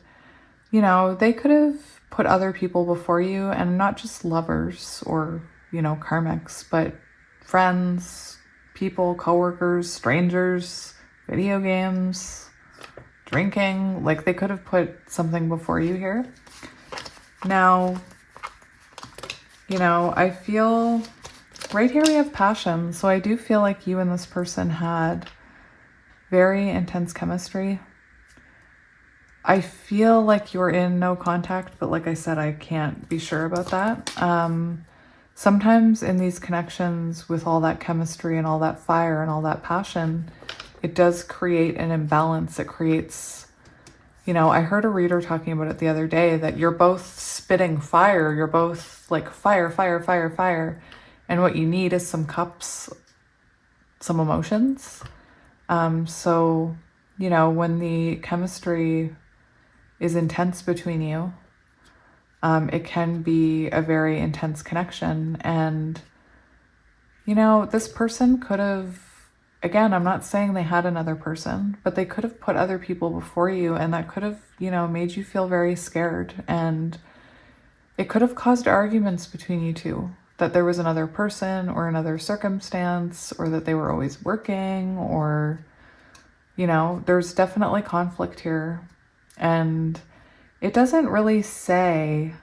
you know, they could have put other people before you, and not just lovers or, you know, karmics, but friends, people, coworkers, strangers, video games, drinking. Like, they could have put something before you here. Now, you know, I feel right here we have passion. So I do feel like you and this person had very intense chemistry. I feel like you're in no contact, but like I said, I can't be sure about that. Sometimes in these connections with all that chemistry and all that fire and all that passion, it does create an imbalance. It creates, you know, I heard a reader talking about it the other day, that you're both spitting fire. You're both like fire, fire, fire, fire. And what you need is some cups, some emotions. So, you know, when the chemistry is intense between you, it can be a very intense connection. And, you know, this person could have, again, I'm not saying they had another person, but they could have put other people before you, and that could have, you know, made you feel very scared. And it could have caused arguments between you two, that there was another person or another circumstance, or that they were always working, or, you know, there's definitely conflict here. And it doesn't really say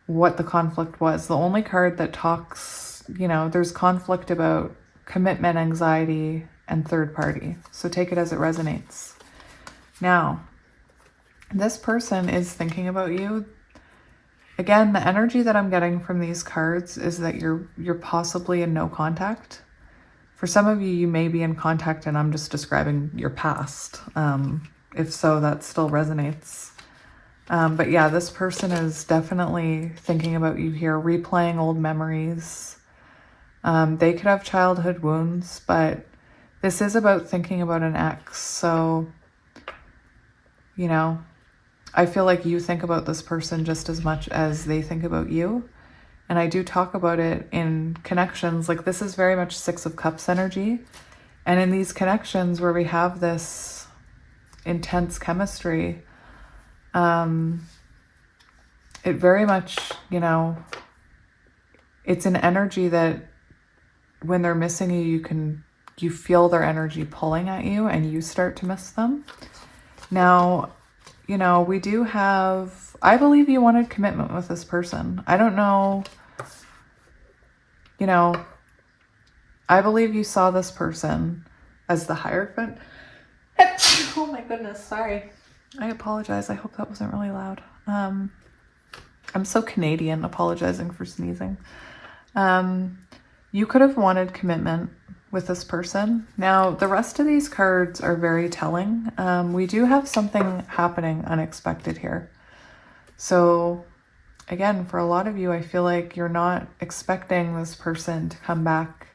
what the conflict was. The only card that talks, you know, there's conflict about commitment anxiety and third party. So take it as it resonates. Now, This person is thinking about you. Again, the energy that I'm getting from these cards is that you're possibly in no contact. For some of you, you may be in contact and I'm just describing your past. If so, that still resonates. But yeah, this person is definitely thinking about you here, replaying old memories. They could have childhood wounds, but this is about thinking about an ex. So, you know, I feel like you think about this person just as much as they think about you. And I do talk about it in connections. Like, this is very much Six of Cups energy. And in these connections where we have this intense chemistry, it very much, you know, it's an energy that when they're missing you, you feel their energy pulling at you and you start to miss them. Now, you know, we do have, I believe you wanted commitment with this person. I don't know, you know, I believe you saw this person as the Hierophant. Oh my goodness, sorry. I apologize. I hope that wasn't really loud. I'm so Canadian, apologizing for sneezing. You could have wanted commitment with this person. Now, the rest of these cards are very telling. We do have something happening unexpected here. So again, for a lot of you, I feel like you're not expecting this person to come back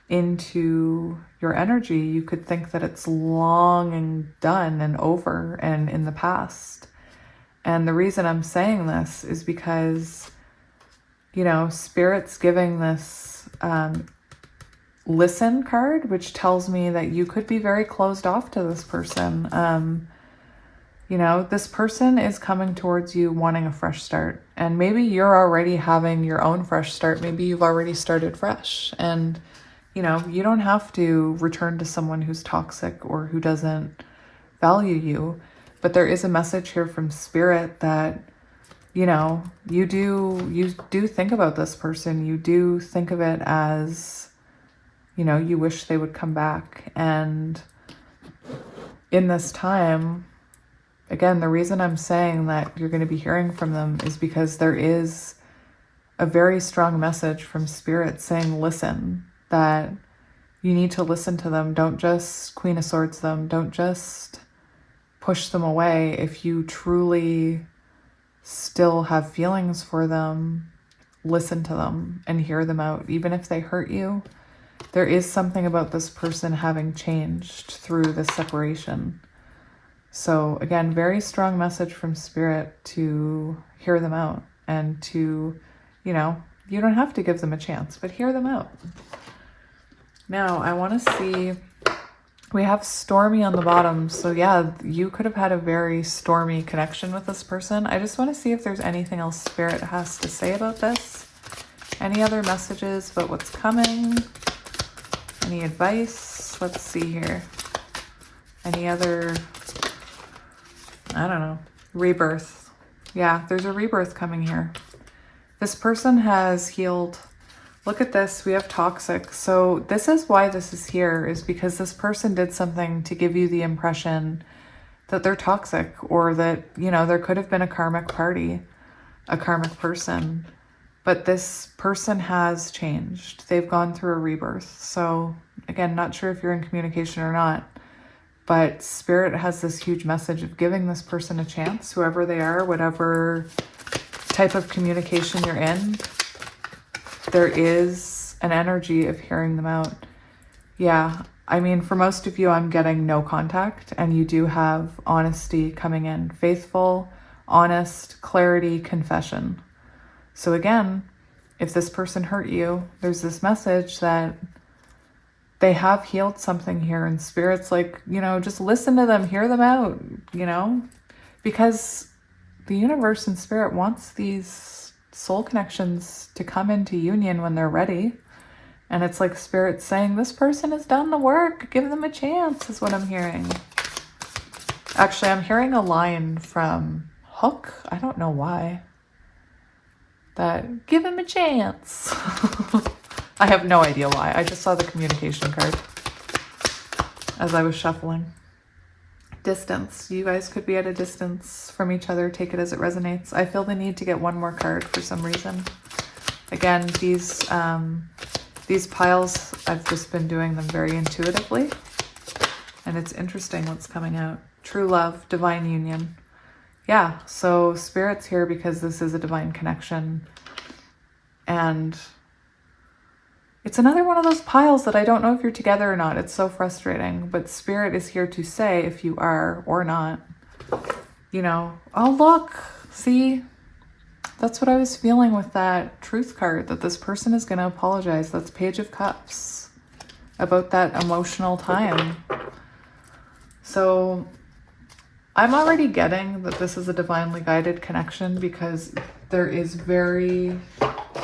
into your energy. You could think that it's long and done and over and in the past. And the reason I'm saying this is because, you know, Spirit's giving this listen card, which tells me that you could be very closed off to this person. You know, this person is coming towards you wanting a fresh start. And maybe you're already having your own fresh start. Maybe you've already started fresh. And, you know, you don't have to return to someone who's toxic or who doesn't value you. But there is a message here from Spirit that, you know, you do think about this person. You do think of it as, you know, you wish they would come back. And in this time, again, the reason I'm saying that you're going to be hearing from them is because there is a very strong message from Spirit saying, listen, that you need to listen to them. Don't just Queen of Swords them. Don't just push them away. If you truly still have feelings for them, listen to them and hear them out. Even if they hurt you, there is something about this person having changed through this separation. So again, very strong message from Spirit to hear them out and to, you know, you don't have to give them a chance, but hear them out. Now I want to see, we have stormy on the bottom. So yeah, you could have had a very stormy connection with this person. I just want to see if there's anything else Spirit has to say about this. Any other messages about what's coming? Any advice? Let's see here. Any other, I don't know, rebirth. Yeah, there's a rebirth coming here. This person has healed. Look at this. We have toxic. So this is why this is here, is because this person did something to give you the impression that they're toxic, or that, you know, there could have been a karmic party, a karmic person. But this person has changed. They've gone through a rebirth. So again, not sure if you're in communication or not, but Spirit has this huge message of giving this person a chance, whoever they are, whatever type of communication you're in. There is an energy of hearing them out. Yeah, I mean, for most of you, I'm getting no contact, and you do have honesty coming in. Faithful, honest, clarity, confession. So again, if this person hurt you, there's this message that they have healed something here, and Spirit's like, you know, just listen to them, hear them out, you know, because the universe and Spirit wants these soul connections to come into union when they're ready. And it's like Spirit saying, this person has done the work, give them a chance, is what I'm hearing. Actually, I'm hearing a line from Hook. I don't know why. That give him a chance. I have no idea why. I just saw the communication card as I was shuffling. Distance. You guys could be at a distance from each other. Take it as it resonates. I feel the need to get one more card for some reason. Again, these piles, I've just been doing them very intuitively. And it's interesting what's coming out. True love, divine union. Yeah, so Spirit's here because this is a divine connection. And it's another one of those piles that I don't know if you're together or not. It's so frustrating. But Spirit is here to say if you are or not. You know, oh look, see? That's what I was feeling with that Truth card, that this person is going to apologize. That's Page of Cups. About that emotional time. So I'm already getting that this is a divinely guided connection because there is very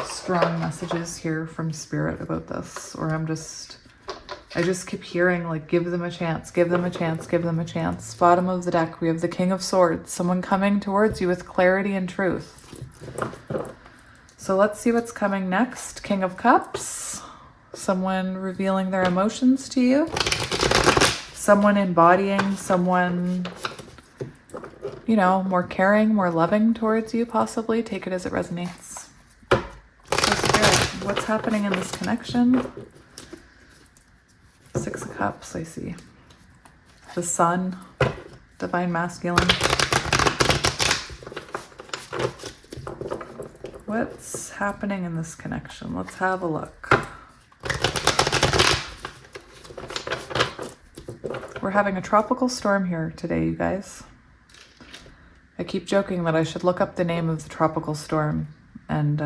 strong messages here from Spirit about this. Or I just keep hearing like, give them a chance, give them a chance, give them a chance. Bottom of the deck, we have the King of Swords. Someone coming towards you with clarity and truth. So let's see what's coming next. King of Cups. Someone revealing their emotions to you. Someone embodying, someone, you know, more caring, more loving towards you possibly. Take it as it resonates. So Spirit, what's happening in this connection? Six of Cups, I see. The Sun, divine masculine. What's happening in this connection? Let's have a look. We're having a tropical storm here today, you guys. I keep joking that I should look up the name of the tropical storm and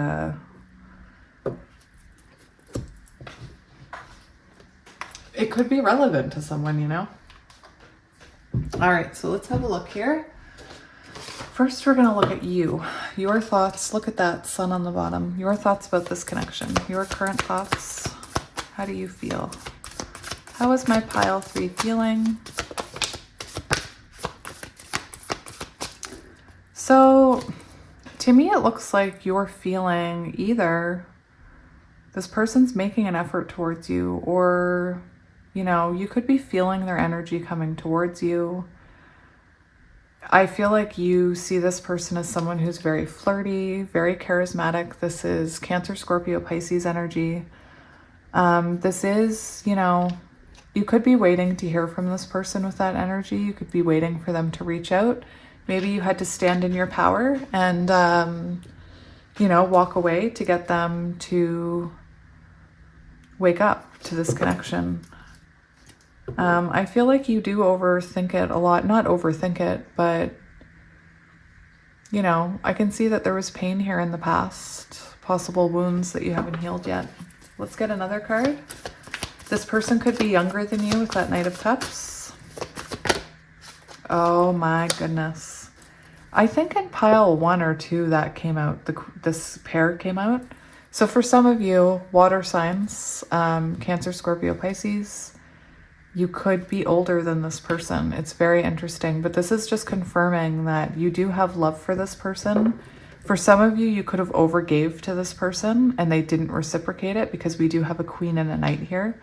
it could be relevant to someone, you know? All right, so let's have a look here. First, we're going to look at you. Your thoughts. Look at that sun on the bottom. Your thoughts about this connection. Your current thoughts. How do you feel? How is my pile 3 feeling? So, to me, it looks like you're feeling either this person's making an effort towards you, or, you know, you could be feeling their energy coming towards you. I feel like you see this person as someone who's very flirty, very charismatic. This is Cancer, Scorpio, Pisces energy. This is, you know, you could be waiting to hear from this person with that energy. You could be waiting for them to reach out. Maybe you had to stand in your power and, you know, walk away to get them to wake up to this connection. I feel like you do overthink it a lot. Not overthink it, but, you know, I can see that there was pain here in the past, possible wounds that you haven't healed yet. Let's get another card. This person could be younger than you with that Knight of Cups. Oh my goodness. I think in pile 1 or 2 that came out, this pair came out. So for some of you, water signs, Cancer, Scorpio, Pisces, you could be older than this person. It's very interesting, but this is just confirming that you do have love for this person. For some of you, you could have overgave to this person and they didn't reciprocate it because we do have a Queen and a Knight here.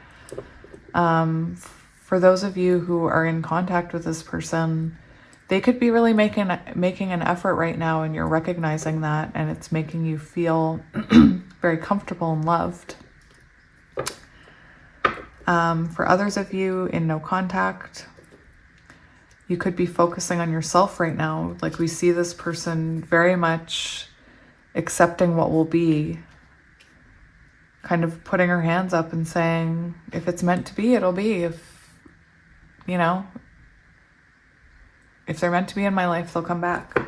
For those of you who are in contact with this person, they could be really making an effort right now, and you're recognizing that, and it's making you feel very comfortable and loved. For others of you in no contact, you could be focusing on yourself right now. Like, we see this person very much accepting what will be, kind of putting her hands up and saying, if it's meant to be, it'll be. If, you know, if they're meant to be in my life, they'll come back.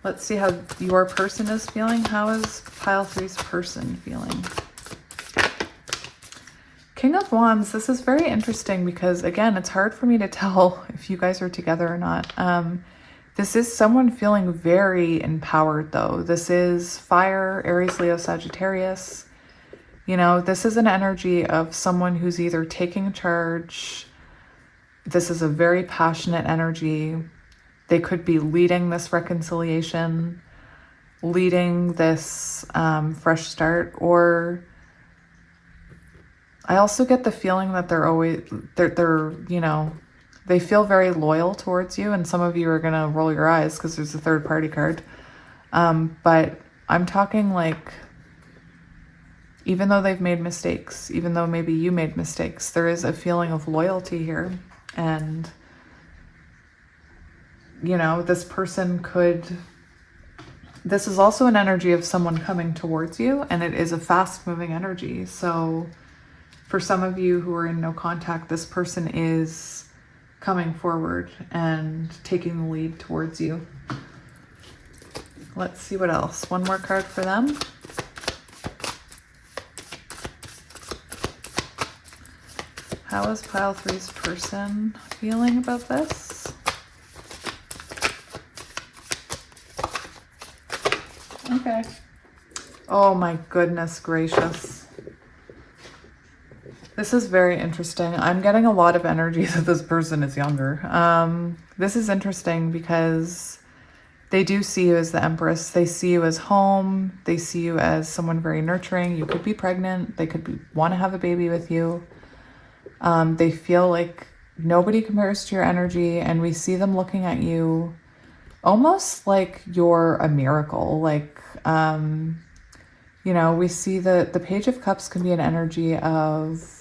Let's see how your person is feeling. How is pile 3's person feeling? King of Wands, this is very interesting because, again, it's hard for me to tell if you guys are together or not. This is someone feeling very empowered, though. This is fire, Aries, Leo, Sagittarius. You know, this is an energy of someone who's either taking charge. This is a very passionate energy. They could be leading this reconciliation, leading this fresh start, or I also get the feeling that they're you know, They feel very loyal towards you, and some of you are going to roll your eyes because there's a third party card. But I'm talking like, even though they've made mistakes, even though maybe you made mistakes, there is a feeling of loyalty here. And, you know, this person could, this is also an energy of someone coming towards you, and it is a fast moving energy. So for some of you who are in no contact, this person is coming forward and taking the lead towards you. Let's see what else. One more card for them. How is pile 3's person feeling about this? Okay. Oh my goodness gracious. This is very interesting. I'm getting a lot of energy that this person is younger. This is interesting because they do see you as the Empress. They see you as home. They see you as someone very nurturing. You could be pregnant. They could want to have a baby with you. They feel like nobody compares to your energy, and we see them looking at you almost like you're a miracle. Like, you know, we see that the Page of Cups can be an energy of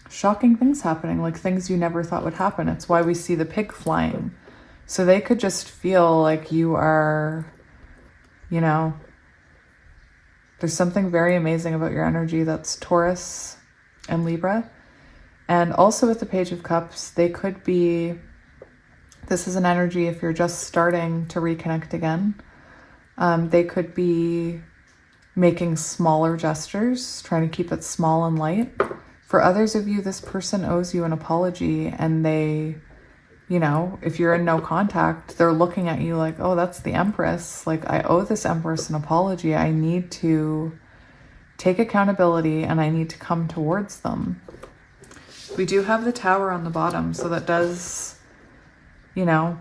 shocking things happening, like things you never thought would happen. It's why we see the pig flying. So they could just feel like you are, you know, there's something very amazing about your energy that's Taurus and Libra. And also with the Page of Cups, they could be, this is an energy if you're just starting to reconnect again. They could be making smaller gestures, trying to keep it small and light. For others of you, this person owes you an apology, and they, you know, if you're in no contact, they're looking at you like, oh, that's the Empress. Like, I owe this Empress an apology. I need to take accountability, and I need to come towards them. We do have the Tower on the bottom, so that does, you know,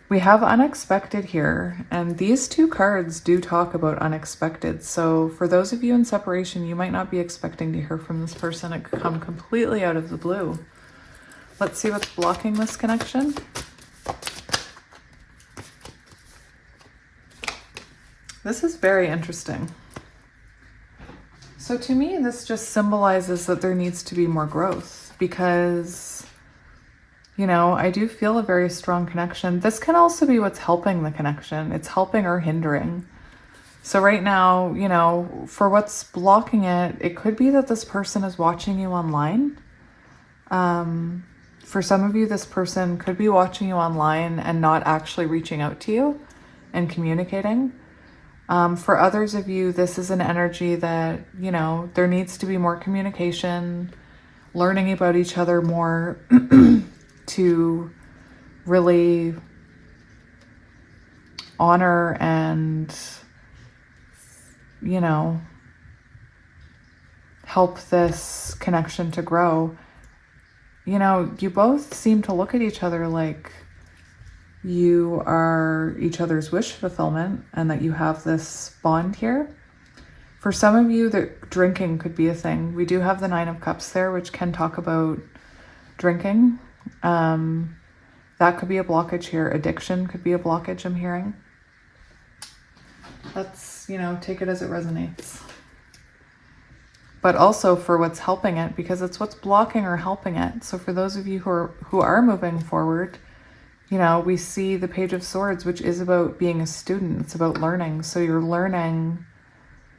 we have unexpected here, and these two cards do talk about unexpected. So for those of you in separation, you might not be expecting to hear from this person. It could come completely out of the blue. Let's see what's blocking this connection. This is very interesting. So to me, this just symbolizes that there needs to be more growth, because, you know, I do feel a very strong connection. This can also be what's helping the connection. It's helping or hindering. So right now, you know, for what's blocking it, it could be that this person is watching you online. For some of you, this person could be watching you online and not actually reaching out to you and communicating. For others of you, this is an energy that, you know, there needs to be more communication, learning about each other more to really honor and, you know, help this connection to grow. You know, you both seem to look at each other like you are each other's wish fulfillment, and that you have this bond here. For some of you, that drinking could be a thing. We do have the Nine of Cups there, which can talk about drinking. That could be a blockage here. Addiction could be a blockage, I'm hearing. Let's, you know, take it as it resonates. But also for what's helping it, because it's what's blocking or helping it. So for those of you who are moving forward, you know, we see the Page of Swords, which is about being a student. It's about learning. So you're learning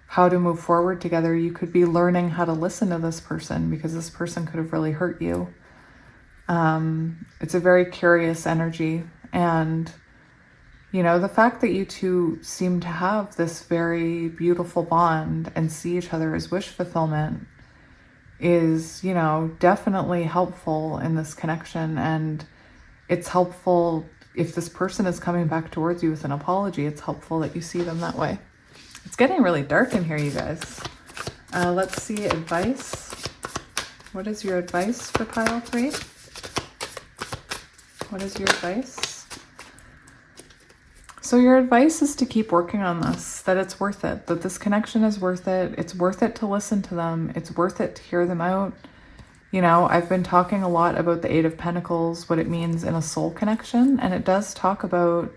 how to move forward together. You could be learning how to listen to this person, because this person could have really hurt you. It's a very curious energy. And, you know, the fact that you two seem to have this very beautiful bond and see each other as wish fulfillment is, you know, definitely helpful in this connection. And it's helpful if this person is coming back towards you with an apology. It's helpful that you see them that way. It's getting really dark in here, you guys. Let's see advice. What is your advice for pile 3? What is your advice? So your advice is to keep working on this, that it's worth it, that this connection is worth it. It's worth it to listen to them. It's worth it to hear them out. You know, I've been talking a lot about the Eight of Pentacles, what it means in a soul connection. And it does talk about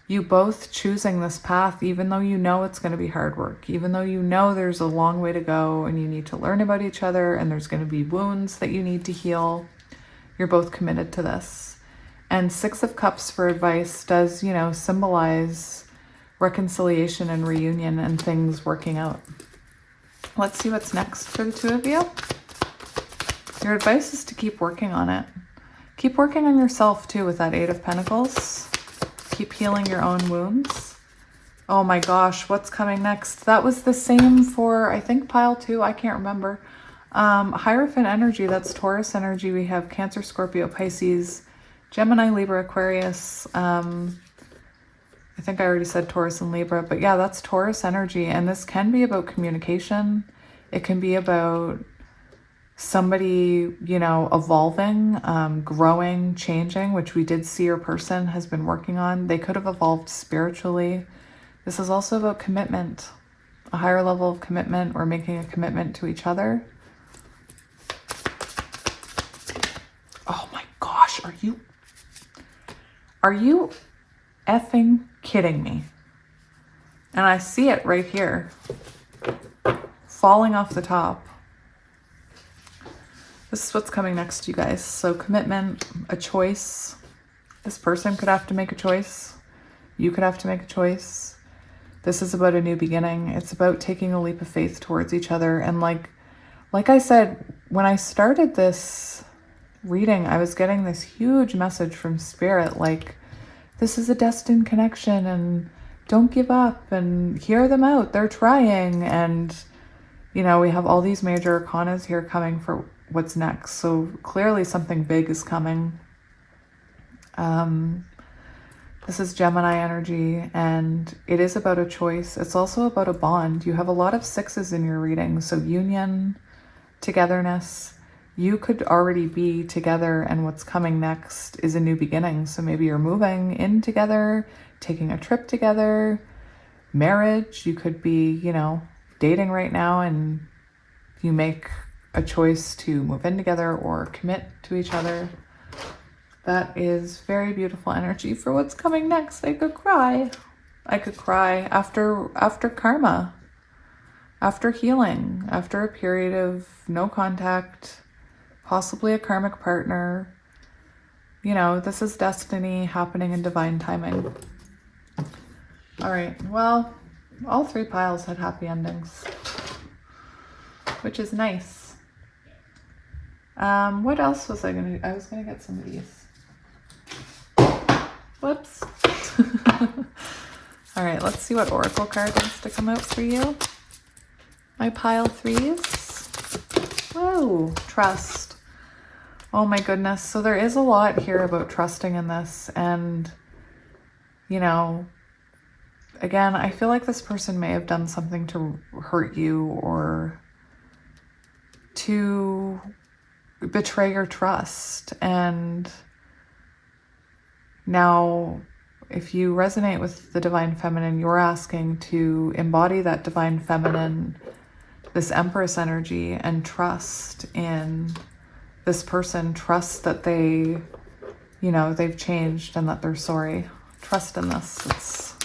you both choosing this path, even though you know it's going to be hard work, even though you know there's a long way to go and you need to learn about each other and there's going to be wounds that you need to heal. You're both committed to this. And Six of Cups for advice does, you know, symbolize reconciliation and reunion and things working out. Let's see what's next for the two of you. Your advice is to keep working on it. Keep working on yourself too with that Eight of Pentacles. Keep healing your own wounds. Oh my gosh, what's coming next? That was the same for, I think, pile 2. I can't remember. Hierophant energy, that's Taurus energy. We have Cancer, Scorpio, Pisces, Gemini, Libra, Aquarius. I think I already said Taurus and Libra, but yeah, that's Taurus energy. And this can be about communication. It can be about somebody, you know, evolving, growing, changing, which we did see your person has been working on. They could have evolved spiritually. This is also about commitment, a higher level of commitment, or making a commitment to each other. Oh my gosh, are you effing kidding me? And I see it right here, falling off the top. This is what's coming next, you guys. So commitment, a choice. This person could have to make a choice. You could have to make a choice. This is about a new beginning. It's about taking a leap of faith towards each other. And like I said, when I started this reading, I was getting this huge message from Spirit, like, this is a destined connection and don't give up and hear them out. They're trying. And, you know, we have all these major arcanas here coming for what's next. So clearly something big is coming. This is Gemini energy, and it is about a choice. It's also about a bond. You have a lot of 6s in your reading. So union, togetherness. You could already be together, and what's coming next is a new beginning. So maybe you're moving in together, taking a trip together, marriage. You could be, you know, dating right now and you make a choice to move in together or commit to each other. That is very beautiful energy for what's coming next. I could cry. I could cry after karma, after healing, after a period of no contact, possibly a karmic partner. You know, this is destiny happening in divine timing. All right, well, all 3 piles had happy endings, which is nice. What else was I was gonna get some of these. Whoops. All right, let's see what oracle card wants to come out for you. My pile 3s. Whoa, trust. Oh my goodness. So there is a lot here about trusting in this. And, you know, again, I feel like this person may have done something to hurt you or to betray your trust. And now, if you resonate with the divine feminine, you're asking to embody that divine feminine, this Empress energy, and trust in this person. Trust that they, you know, they've changed and that they're sorry. Trust in this. It's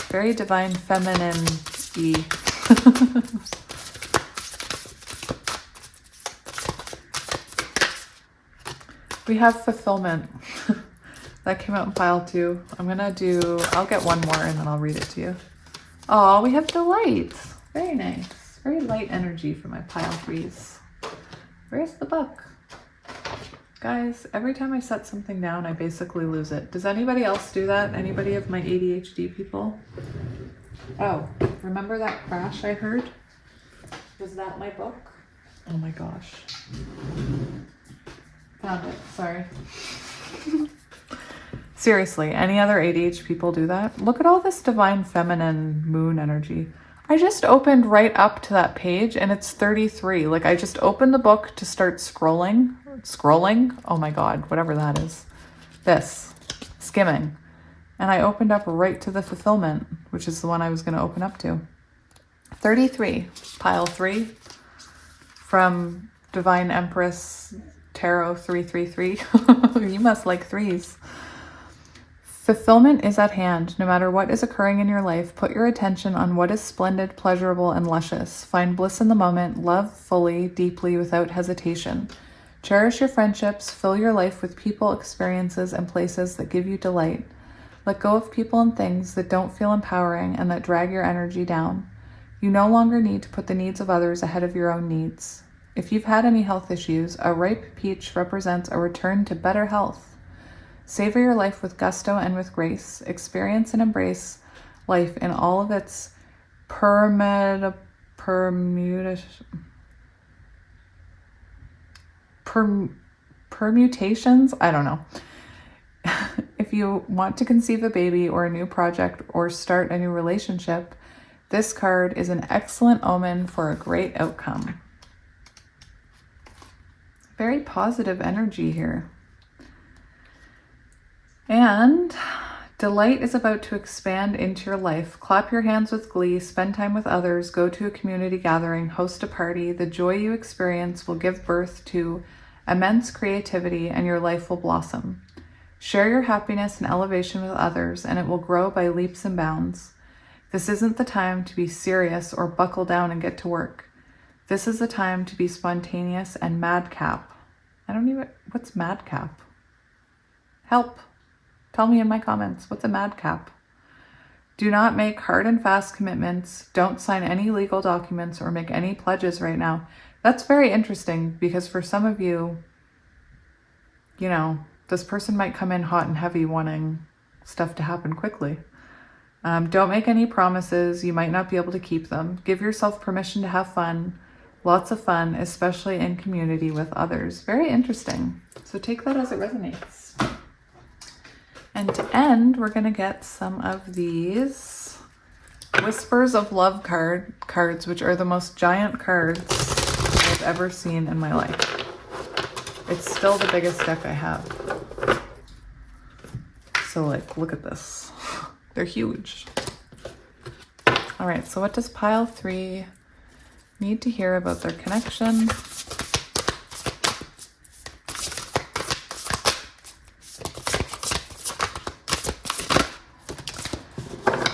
very divine feminine-y. We have fulfillment. That came out in pile 2. I'll get one more and then I'll read it to you. Oh, we have delight. Very nice. Very light energy for my pile 3s. Where's the book? Guys, every time I set something down, I basically lose it. Does anybody else do that? Anybody of my ADHD people? Oh, remember that crash I heard? Was that my book? Oh my gosh. Found it, sorry. Seriously, any other ADHD people do that? Look at all this divine feminine moon energy. I just opened right up to that page and it's 33. Like, I just opened the book to start scrolling. Oh my God, whatever that is. Skimming. And I opened up right to the fulfillment, which is the one I was going to open up to. 33, pile 3 from Divine Empress Tarot 333. You must like threes. Fulfillment is at hand. No matter what is occurring in your life, put your attention on what is splendid, pleasurable, and luscious. Find bliss in the moment. Love fully, deeply, without hesitation. Cherish your friendships. Fill your life with people, experiences, and places that give you delight. Let go of people and things that don't feel empowering and that drag your energy down. You no longer need to put the needs of others ahead of your own needs. If you've had any health issues, a ripe peach represents a return to better health. Savor your life with gusto and with grace. Experience and embrace life in all of its permutations. I don't know. If you want to conceive a baby or a new project or start a new relationship, this card is an excellent omen for a great outcome. Very positive energy here. And delight is about to expand into your life. Clap your hands with glee, spend time with others, go to a community gathering, host a party. The joy you experience will give birth to immense creativity and your life will blossom. Share your happiness and elevation with others and it will grow by leaps and bounds. This isn't the time to be serious or buckle down and get to work. This is the time to be spontaneous and madcap. What's madcap? Help. Tell me in my comments, what's a madcap? Do not make hard and fast commitments. Don't sign any legal documents or make any pledges right now. That's very interesting because for some of you, this person might come in hot and heavy wanting stuff to happen quickly. Don't make any promises. You might not be able to keep them. Give yourself permission to have fun. Lots of fun, especially in community with others. Very interesting. So take that as it resonates. And to end, we're going to get some of these Whispers of Love cards, which are the most giant cards I've ever seen in my life. It's still the biggest deck I have. So look at this. They're huge. All right, so what does pile 3 need to hear about their connection?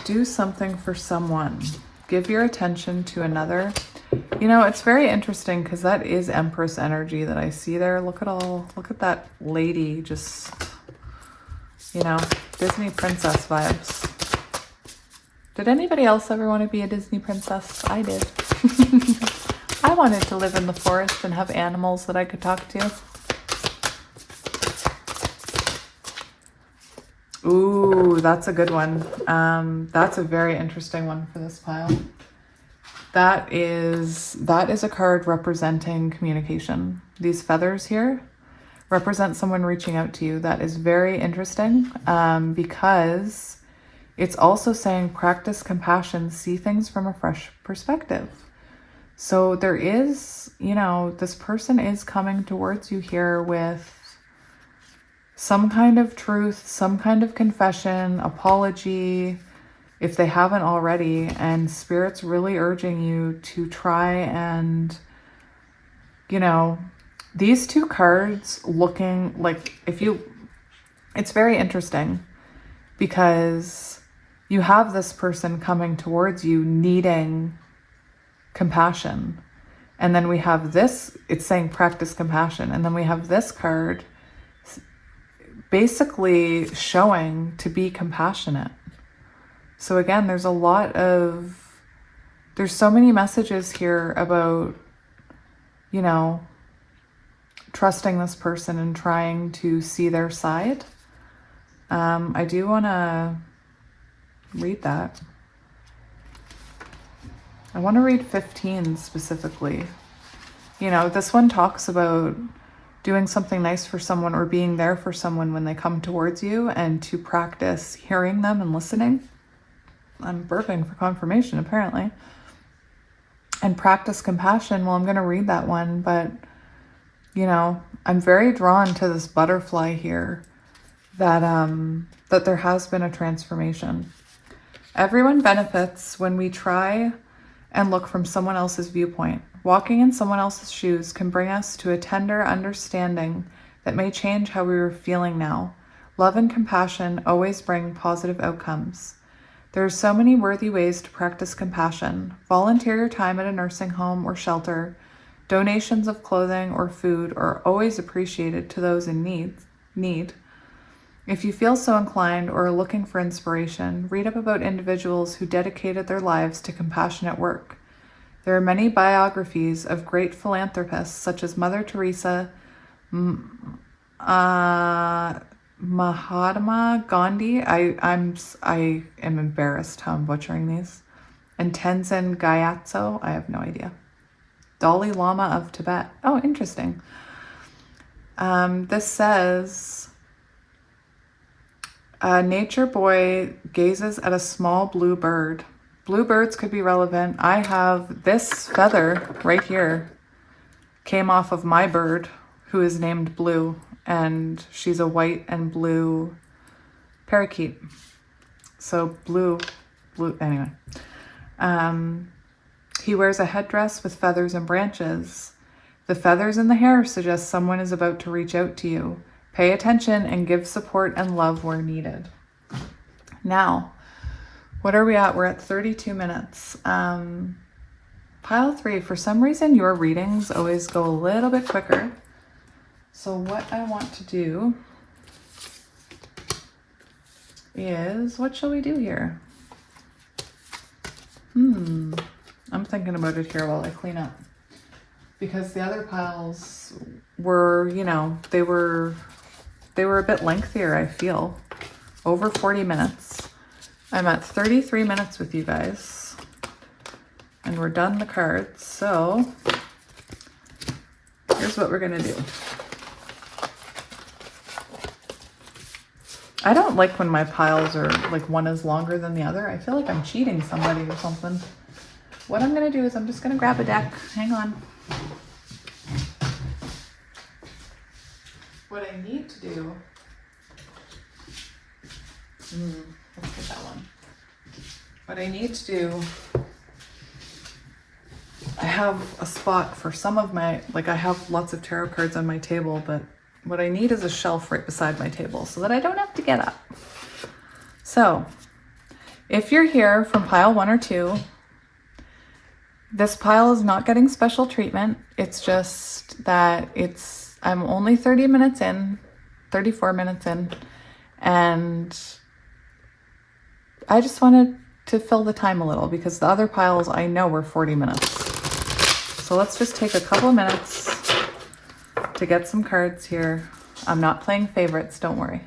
Do something for someone. Give your attention to another. It's very interesting because that is Empress energy that I see there. Look at that lady, just, Disney princess vibes. Did anybody else ever want to be a Disney princess? I did. I wanted to live in the forest and have animals that I could talk to. Ooh, that's a good one. That's a very interesting one for this pile. That is a card representing communication. These feathers here represent someone reaching out to you. That is very interesting because it's also saying practice compassion, see things from a fresh perspective. So there is, this person is coming towards you here with some kind of truth, some kind of confession, apology, if they haven't already, and Spirit's really urging you to try and, these two cards looking like it's very interesting because you have this person coming towards you needing compassion. And then we have this, it's saying practice compassion. And then we have this card basically showing to be compassionate. So again, there's so many messages here about, trusting this person and trying to see their side. I do want to read that. I want to read 15 specifically. This one talks about doing something nice for someone or being there for someone when they come towards you and to practice hearing them and listening. I'm burping for confirmation, apparently. And practice compassion. Well, I'm going to read that one, but, I'm very drawn to this butterfly here. that, that there has been a transformation. Everyone benefits when we try and look from someone else's viewpoint. Walking in someone else's shoes can bring us to a tender understanding that may change how we are feeling now. Love and compassion always bring positive outcomes. There are so many worthy ways to practice compassion. Volunteer your time at a nursing home or shelter. Donations of clothing or food are always appreciated to those in need. If you feel so inclined or are looking for inspiration, read up about individuals who dedicated their lives to compassionate work. There are many biographies of great philanthropists such as Mother Teresa, Mahatma Gandhi. I am embarrassed how I'm butchering these. And Tenzin Gyatso. I have no idea. Dalai Lama of Tibet. Oh, interesting. This says, a nature boy gazes at a small blue bird. Blue birds could be relevant. I have this feather right here, came off of my bird, who is named Blue, and she's a white and blue parakeet. So blue, anyway. He wears a headdress with feathers and branches. The feathers in the hair suggest someone is about to reach out to you. Pay attention and give support and love where needed. Now, what are we at? We're at 32 minutes. Pile 3, for some reason your readings always go a little bit quicker. So what I want to do is, what shall we do here? I'm thinking about it here while I clean up. Because the other piles were, you know, they were a bit lengthier, I feel. Over 40 minutes. I'm at 33 minutes with you guys. And we're done the cards. So here's what we're going to do. I don't like when my piles are like one is longer than the other. I feel like I'm cheating somebody or something. What I'm going to do is I'm just going to grab a deck. Hang on. What I need to do, let's get that one. What I need to do, I have a spot for some of my, like I have lots of tarot cards on my table, but what I need is a shelf right beside my table so that I don't have to get up. So if you're here from pile 1 or 2, this pile is not getting special treatment. It's just that I'm only 30 minutes in, 34 minutes in, and I just wanted to fill the time a little because the other piles I know were 40 minutes. So let's just take a couple of minutes to get some cards here. I'm not playing favorites, don't worry.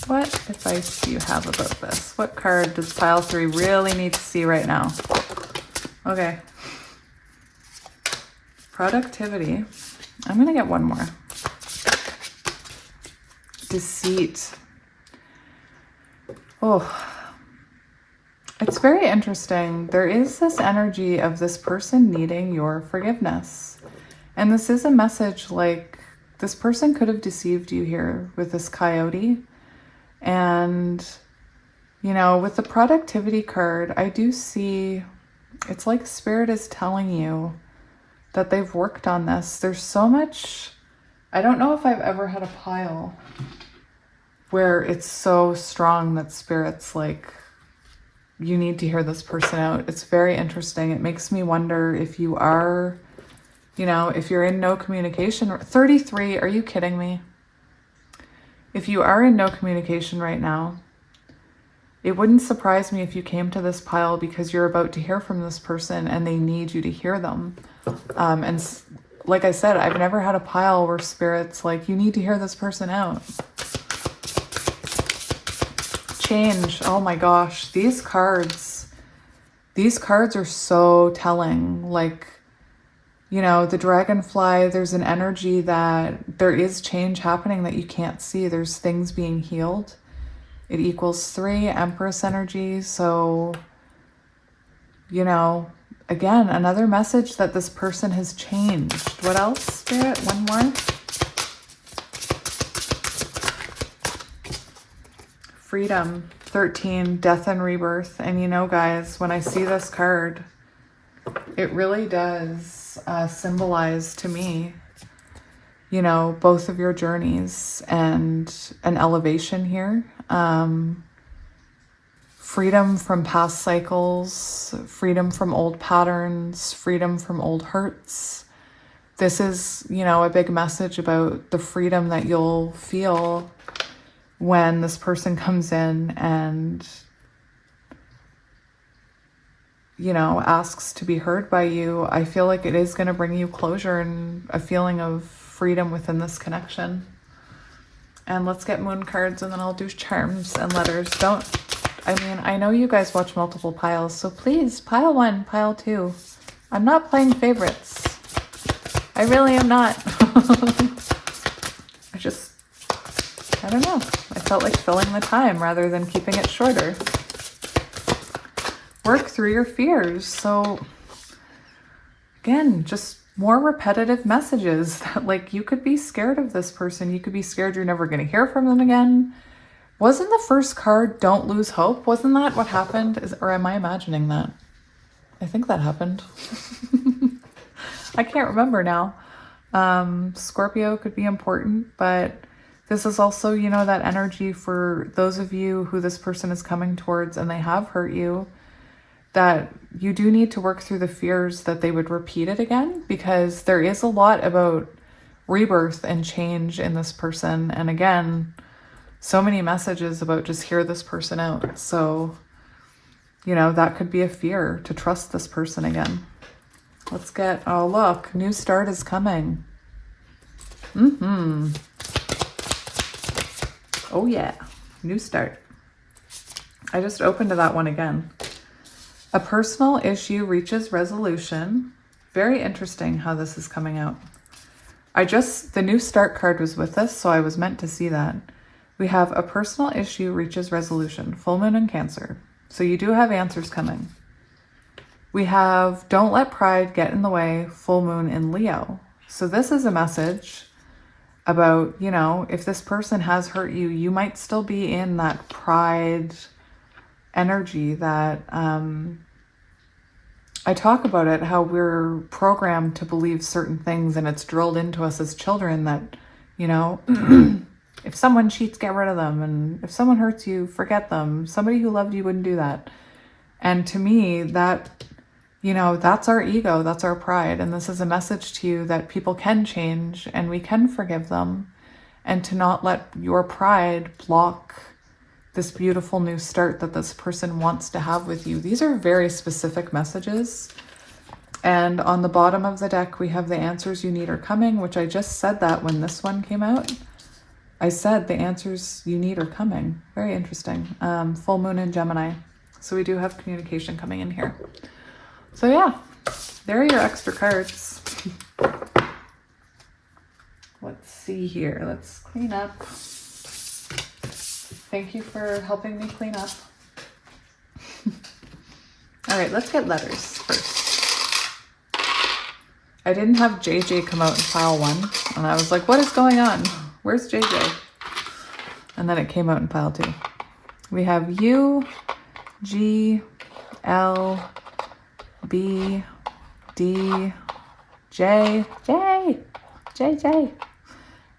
What advice do you have about this? What card does pile 3 really need to see right now? Okay. Productivity. I'm going to get one more. Deceit. Oh, it's very interesting. There is this energy of this person needing your forgiveness. And this is a message like this person could have deceived you here with this coyote. And, you know, with the productivity card, I do see, it's like Spirit is telling you that they've worked on this. There's so much, I don't know if I've ever had a pile where it's so strong that Spirit's like, you need to hear this person out. It's very interesting. It makes me wonder if you are, you know, if you're in no communication. 33, are you kidding me? If you are in no communication right now, it wouldn't surprise me if you came to this pile because you're about to hear from this person and they need you to hear them. And like I said, I've never had a pile where Spirit's like, you need to hear this person out. Change. Oh my gosh. These cards are so telling. Like, you know, the dragonfly, there's an energy that there is change happening that you can't see. There's things being healed. It equals 3, Empress energy. So, you know, again, another message that this person has changed. What else, Spirit? One more. Freedom, 13, death and rebirth. And you know, guys, when I see this card, it really does symbolize to me, you know, both of your journeys and an elevation here. Freedom from past cycles, freedom from old patterns, freedom from old hurts. This is, you know, a big message about the freedom that you'll feel when this person comes in and, you know, asks to be heard by you. I feel like it is going to bring you closure and a feeling of freedom within this connection. And let's get moon cards, and then I'll do charms and letters. I know you guys watch multiple piles, so please, pile 1, pile 2. I'm not playing favorites. I really am not. I don't know. I felt like filling the time rather than keeping it shorter. Work through your fears. So again, just more repetitive messages that, like, you could be scared of this person. You could be scared you're never going to hear from them again. Wasn't the first card, don't lose hope? Wasn't that what happened? Or am I imagining that? I think that happened. I can't remember now. Scorpio could be important, but this is also, you know, that energy for those of you who this person is coming towards and they have hurt you, that you do need to work through the fears that they would repeat it again, because there is a lot about rebirth and change in this person. And again, so many messages about just hear this person out. So, you know, that could be a fear to trust this person again. Let's get, oh look, new start is coming. Oh yeah, new start. I just opened to that one again. A personal issue reaches resolution. Very interesting how this is coming out. The new start card was with us, so I was meant to see that. We have a personal issue reaches resolution, full moon in Cancer. So you do have answers coming. We have don't let pride get in the way, full moon in Leo. So this is a message about, you know, if this person has hurt you, you might still be in that pride energy that I talk about it, how we're programmed to believe certain things, and it's drilled into us as children that, you know, if someone cheats, get rid of them. And if someone hurts you, forget them. Somebody who loved you wouldn't do that. And to me, that, you know, that's our ego, that's our pride. And this is a message to you that people can change and we can forgive them, and to not let your pride block this beautiful new start that this person wants to have with you. These are very specific messages. And on the bottom of the deck, we have the answers you need are coming, which I just said that when this one came out. I said the answers you need are coming. Very interesting. Full moon in Gemini. So we do have communication coming in here. So yeah, there are your extra cards. Let's see here. Let's clean up. Thank you for helping me clean up. All right, let's get letters first. I didn't have JJ come out in pile 1, and I was like, what is going on? Where's JJ? And then it came out in pile 2. We have U, G, L, B, D, J,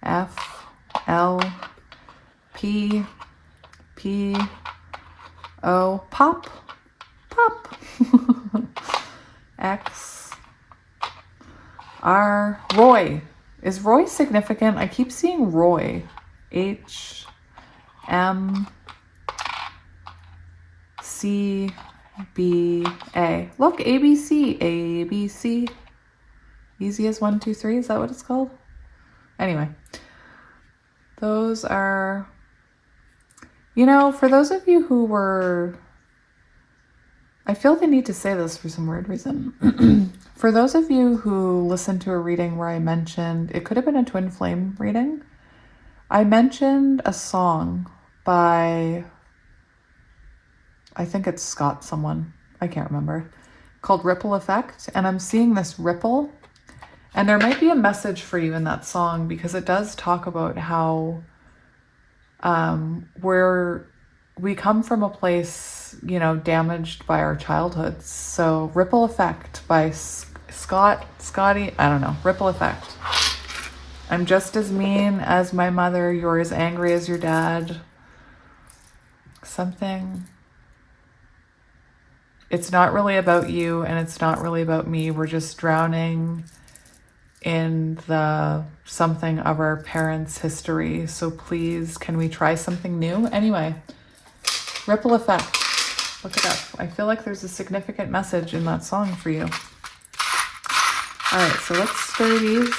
F, L, P, O, pop, X, R, Roy. Is Roy significant? I keep seeing Roy. H, M, C, B, A. Look, ABC. Easy as 1, 2, 3. Is that what it's called? Anyway, those are, you know, for those of you who were, I feel the need to say this for some weird reason. For those of you who listened to a reading where I mentioned, it could have been a twin flame reading. I mentioned a song by, I think it's Scott someone. I can't remember. called Ripple Effect, and I'm seeing this ripple, and there might be a message for you in that song because it does talk about how we come from a place, you know, damaged by our childhoods. So Ripple Effect by Scotty, I don't know, Ripple Effect. I'm just as mean as my mother, you're as angry as your dad. Something. It's not really about you and it's not really about me. We're just drowning in the something of our parents' history. So please, can we try something new? Anyway, Ripple Effect. Look it up. I feel like there's a significant message in that song for you. All right, so let's stir these.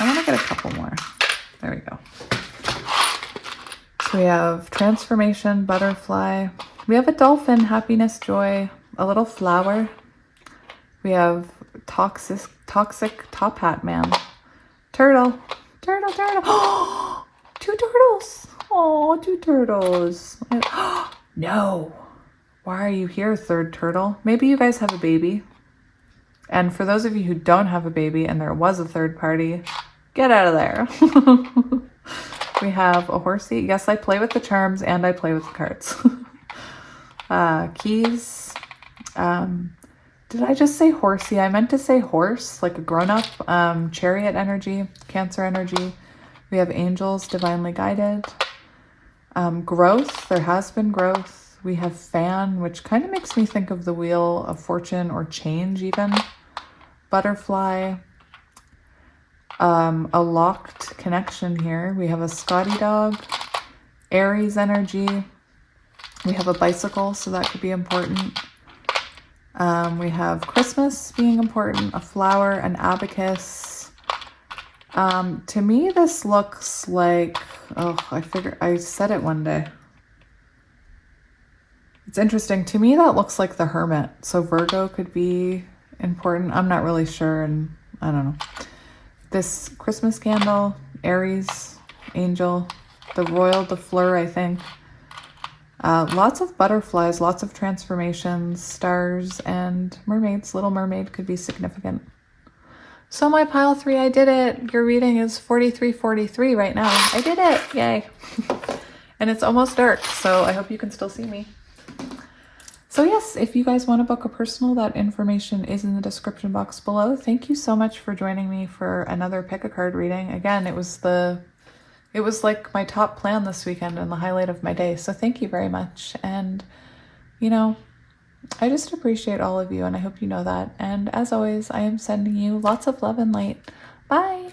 I want to get a couple more. There we go. So we have transformation, butterfly. We have a dolphin, happiness, joy, a little flower. We have toxic top hat man. Turtle. Oh, 2 turtles. Oh, 2 turtles. No. Why are you here, third turtle? Maybe you guys have a baby. And for those of you who don't have a baby and there was a third party, get out of there. We have a horsey. Yes, I play with the charms and I play with the cards. Keys. Did I just say horsey? I meant to say horse, like a grown-up. Chariot energy, Cancer energy. We have angels, divinely guided. Growth, there has been growth. We have fan, which kind of makes me think of the wheel of fortune or change even. Butterfly. A locked connection here. We have a Scotty dog. Aries energy. We have a bicycle, so that could be important. We have Christmas being important, a flower, an abacus. To me, this looks like, I said it one day. It's interesting. To me, that looks like the Hermit. So Virgo could be important. I'm not really sure, and I don't know. This Christmas candle, Aries, angel, the Royal de Fleur, I think. Lots of butterflies, lots of transformations, stars, and mermaids. Little Mermaid could be significant. So my pile 3, I did it. Your reading is 4343 right now. I did it. Yay. And it's almost dark, so I hope you can still see me. So yes, if you guys want to book a personal, that information is in the description box below. Thank you so much for joining me for another pick a card reading. Again, it was like my top plan this weekend and the highlight of my day. So thank you very much. And, you know, I just appreciate all of you and I hope you know that. And as always, I am sending you lots of love and light. Bye.